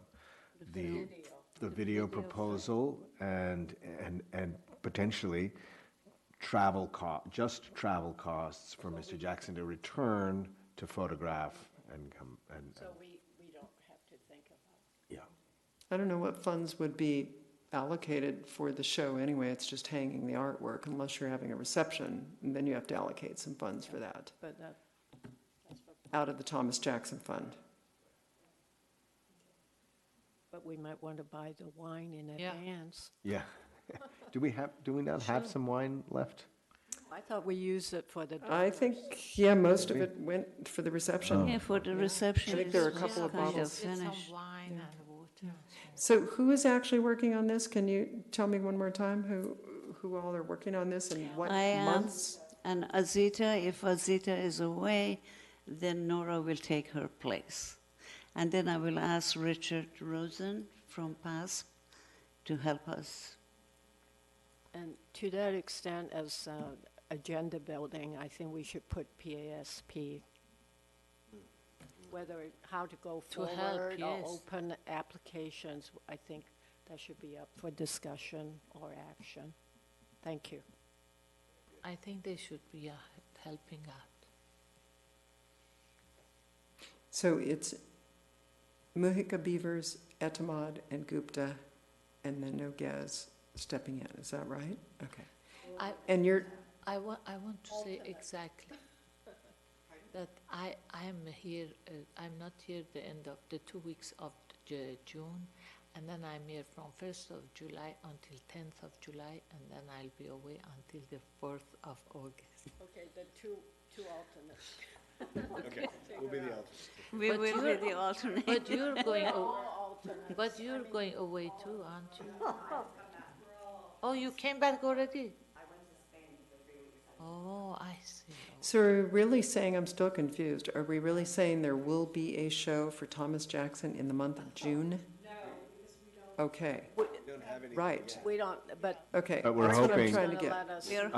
video proposal and potentially just travel costs for Mr. Jackson to return to photograph and come and,
So we don't have to think about
yeah.
I don't know what funds would be allocated for the show anyway. It's just hanging the artwork unless you're having a reception, and then you have to allocate some funds for that
but
out of the Thomas Jackson Fund.
but we might want to buy the wine in
Yeah.
advance.
Yeah. Do we not have some wine left?
I thought we used it for the.
I think, yeah, most of it went for the reception.
Yeah, for the reception.
I think there are a
it's
couple of
kind
bottles.
Get some
finished.
wine and water.
So who is actually working on this? Can you tell me one more time who all are working on this and what
I am.
months?
And Azita, if Azita is away, then Nora will take her place. And then I will ask Richard Rosen from PASP to help us.
And to that extent, as agenda building, I think we should put PASP, how to go
To help,
forward or
yes.
open applications. I think that should be up for discussion or action. Thank you.
I think they should be helping out.
So it's Mujica, Beavers, Etamad, and Gupta, and then Noguez stepping in. Is that right? Okay. And you're,
I want to say exactly that I am here, I'm not here the end of the 2 weeks of June, and then I'm here from 1st of July until 10th of July, and then I'll be away until the 4th of August.
Okay, the two alternates.
Okay, we'll be the alternate.
We
But
will
you're-
be the alternate.
But you're going away too, aren't you? Oh, you came back already? I went to Spain for 3 weeks. Oh, I see.
so are we really saying, I'm still confused, are we really saying there will be a show for Thomas Jackson in the month of June? No, because we don't. Okay, right,
We don't, but
okay.
But we're
That's what I'm
hoping-
trying to
gonna
get.
let us.
We are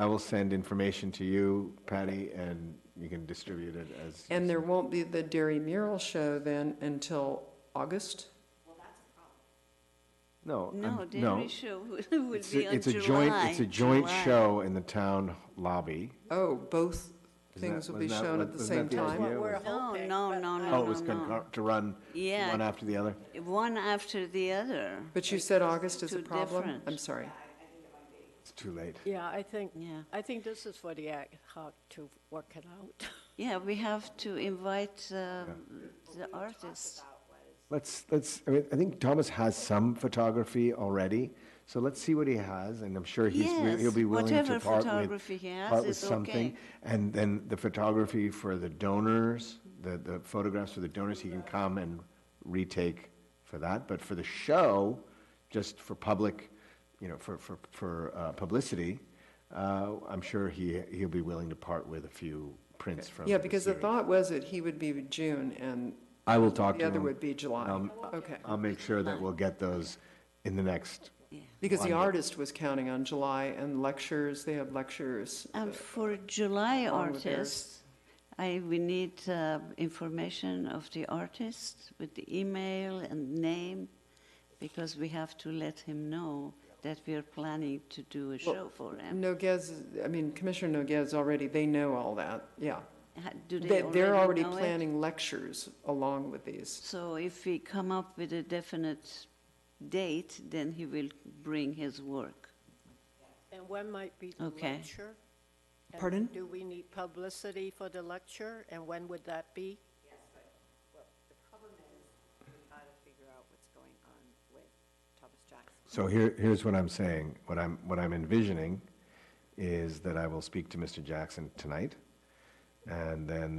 I will send information to you, Patty, and you can distribute it as.
And there won't be the Dairy Mural Show then until August?
No.
No,
I'm-
Dairy Show will
It's
be
a-
on
it's a
July.
It's a joint
July.
show in the town lobby.
Oh, both things
that-
will be
wasn't that
shown
what-
at the
wasn't
same
that the
time?
idea?
We're
No,
hoping,
no,
but
no,
I-
no.
Oh, it was
no.
to run
Yeah.
one after the other?
One after the other.
But you said August is a
Two
problem?
different.
I'm sorry.
It's too late.
Yeah,
Yeah.
I think this is for the ad hoc to work it out.
Yeah, we have to invite the artists.
I mean, I think Thomas has some photography already, so let's see what he has, and I'm sure
Yes,
he'll be willing to
whatever
part
photography he has
with
is
something.
okay.
And then the photography for the donors, the photographs for the donors, he can come and retake for that. But for the show, just for public, for publicity, I'm sure he'll be willing to part with a few prints from
Yeah, because the
series.
thought was that he would be June and
I will talk to
the
him.
other would be July.
Um,
Okay.
I'll make sure that we'll get those in the next,
Because the
Wonderful.
artist was counting on July and lectures, they have lectures.
And for July
along with theirs.
artists, we need information of the artist with the email and name, because we have to let him know that we are planning to do a show for him.
Commissioner Noguez already, they know all that, yeah.
Do
They're already
know it?
planning lectures along with these.
So if we come up with a definite date, then he will bring his work.
And when might be the
Okay.
lecture? And
Pardon?
Do we need publicity for the lecture, and when would that be?
The problem is, we've got to figure out what's going on with Thomas Jackson.
so here's what I'm saying. What I'm envisioning is that I will speak to Mr. Jackson tonight, and then,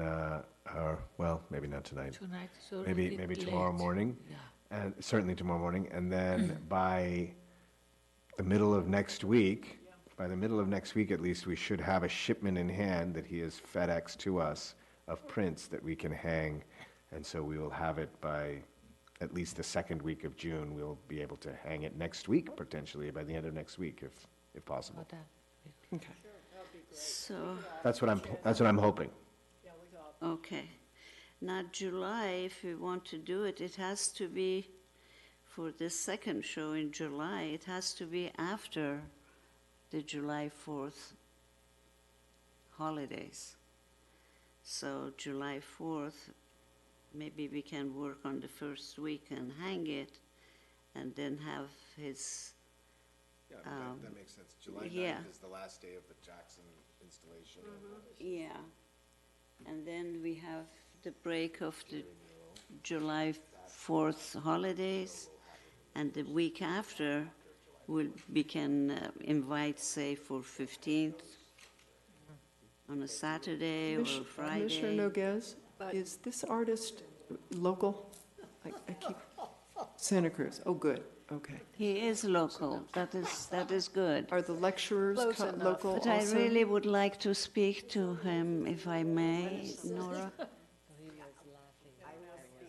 well, maybe not tonight.
Tonight is already
Maybe tomorrow
late.
morning,
Yeah.
and certainly tomorrow morning, and then by the middle of next week, at least, we should have a shipment in hand that he has FedEx to us of prints that we can hang, and so we will have it by at least the second week of June. We'll be able to hang it next week, potentially, by the end of next week, if possible.
About that.
Okay.
So,
That's what I'm hoping.
okay. Now, July, if we want to do it, it has to be, for the second show in July, it has to be after the July 4th holidays. So July 4th, maybe we can work on the first week and hang it, and then have his,
that makes sense.
July 9th yeah.
is the last day of the Jackson installation.
yeah. And then we have the break of the July 4th holidays, and the week after, we can invite, say, for 15th, on a Saturday or Friday.
Commissioner Noguez,
But-
is this artist local? I keep, Santa Cruz, oh, good, okay.
He is local. That is good.
Are the lecturers
Close enough.
local
But
also?
I really would like to speak to him, if I may, Nora.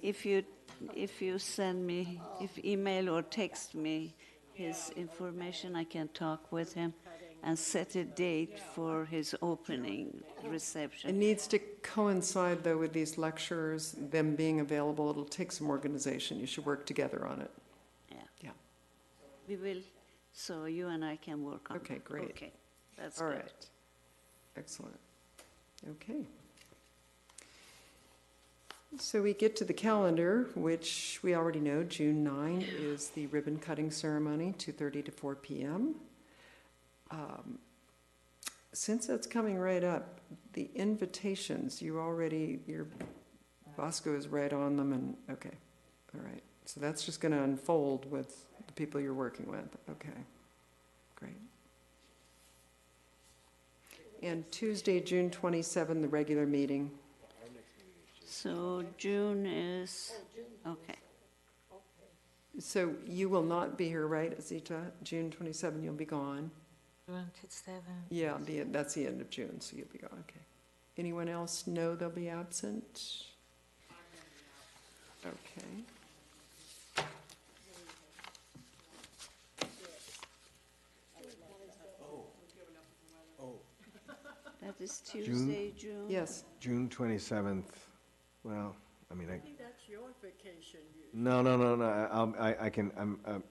If you send me, if email or text me his information, I can talk with him and set a date for his opening
It
reception.
needs to coincide, though, with these lecturers, them being available. It'll take some organization. You should work together on it.
Yeah.
Yeah.
We will, so you and I can work on it.
Okay, great.
Okay, that's
All
good.
right. Excellent. Okay. So we get to the calendar, which we already know, June 9 is the ribbon cutting ceremony, 2:30 to 4 p.m. Since that's coming right up, the invitations, your Bosco is right on them, and, okay, all right. So that's just going to unfold with the people you're working with. Okay, great. And Tuesday, June 27, the regular meeting.
So June is, okay.
So you will not be here, right, Azita? June 27, you'll be gone.
27.
Yeah, that's the end of June, so you'll be gone, okay. Anyone else know they'll be absent? Okay.
That is Tuesday, June?
Yes,
June 27th, well, I mean,
That's your vacation.
no,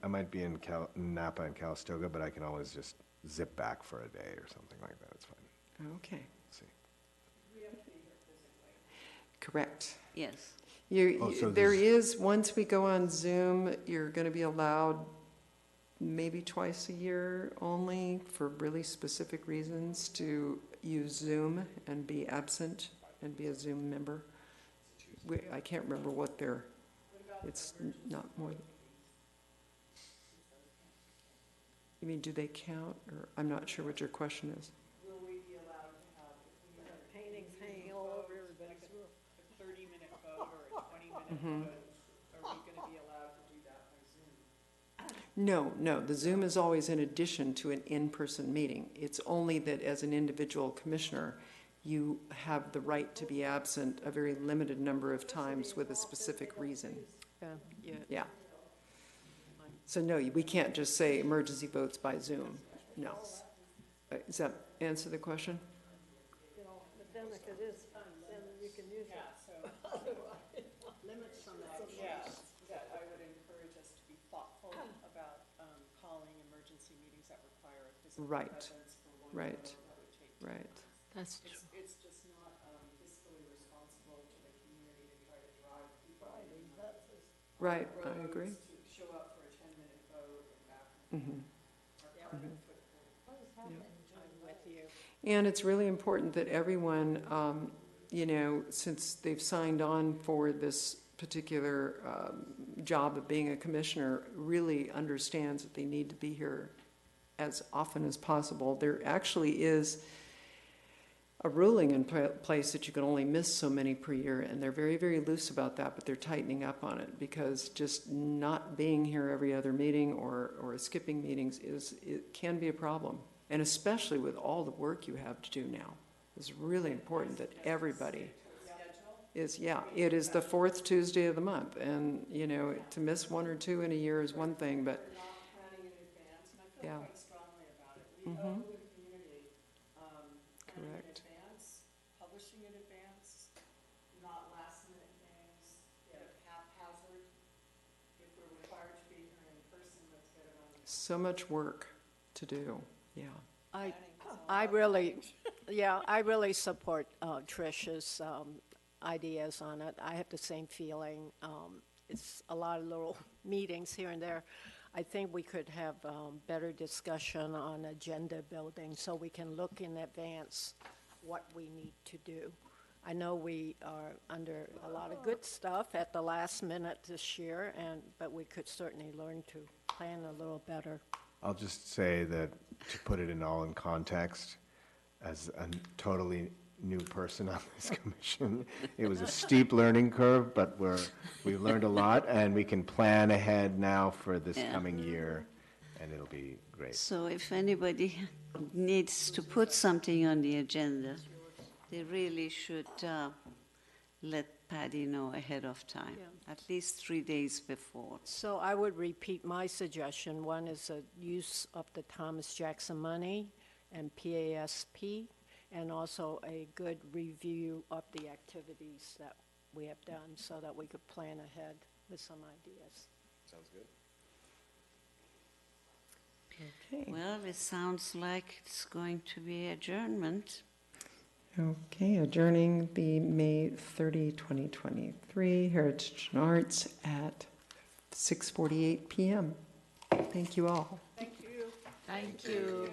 I might be in Napa and Calistoga, but I can always just zip back for a day or something like that, it's fine.
okay,
See.
correct.
Yes.
Oh, so
There
there's-
is, once we go on Zoom, you're going to be allowed maybe twice a year only for really specific reasons to use Zoom and be absent and be a Zoom member. I can't remember what it's not more. You mean, do they count, or, I'm not sure what your question is.
Paintings hanging all over everybody's roof.
A 30-minute vote or a 20-minute vote, are we going to be allowed to do that by Zoom?
No, the Zoom is always in addition to an in-person meeting. It's only that as an individual commissioner, you have the right to be absent a very limited number of times with a specific reason.
Yeah.
Yeah. So no, we can't just say emergency votes by Zoom. No. Does that answer the question?
But then if it is, then you can use it. Limits on that.
Yes, that I would encourage us to be thoughtful about calling emergency meetings that require a physical
Right.
presence for one
Right.
vote that would take
Right.
That's true.
It's just not fiscally responsible to the community to try to drive people
Right, I agree.
to show up for a 10-minute vote and back
Mhm.
our carbon footprint.
I'm with you.
And it's really important that everyone, since they've signed on for this particular job of being a commissioner, really understands that they need to be here as often as possible. There actually is a ruling in place that you can only miss so many per year, and they're very, very loose about that, but they're tightening up on it, because just not being here every other meeting or skipping meetings it can be a problem. And especially with all the work you have to do now. It's really important that everybody is, it is the fourth Tuesday of the month, and, to miss one or two in a year is one thing, but,
Planning in advance, and I feel
yeah.
quite strongly about it. We owe the community planning in
Correct.
advance, publishing in advance, not last-minute things, haphazard. If we're required to be here in person, let's get it on the
So much work to do, yeah.
I really support Trish's ideas on it. I have the same feeling. It's a lot of little meetings here and there. I think we could have better discussion on agenda building so we can look in advance what we need to do. I know we are under a lot of good stuff at the last minute this year, but we could certainly learn to plan a little better.
I'll just say that, to put it in context, as a totally new person on this commission. It was a steep learning curve, but we've learned a lot, and we can plan ahead now for this
Yeah.
coming year, and it'll be great.
So if anybody needs to put something on the agenda, they really should let Patty know ahead of time, at least 3 days before.
So I would repeat my suggestion. One is a use of the Thomas Jackson money and PASP, and also a good review of the activities that we have done so that we could plan ahead with some ideas.
Okay.
Well, it sounds like it's going to be adjournment.
Okay, adjourning the May 30, 2023 Heritage and Arts at 6:48 PM. Thank you all.
Thank you.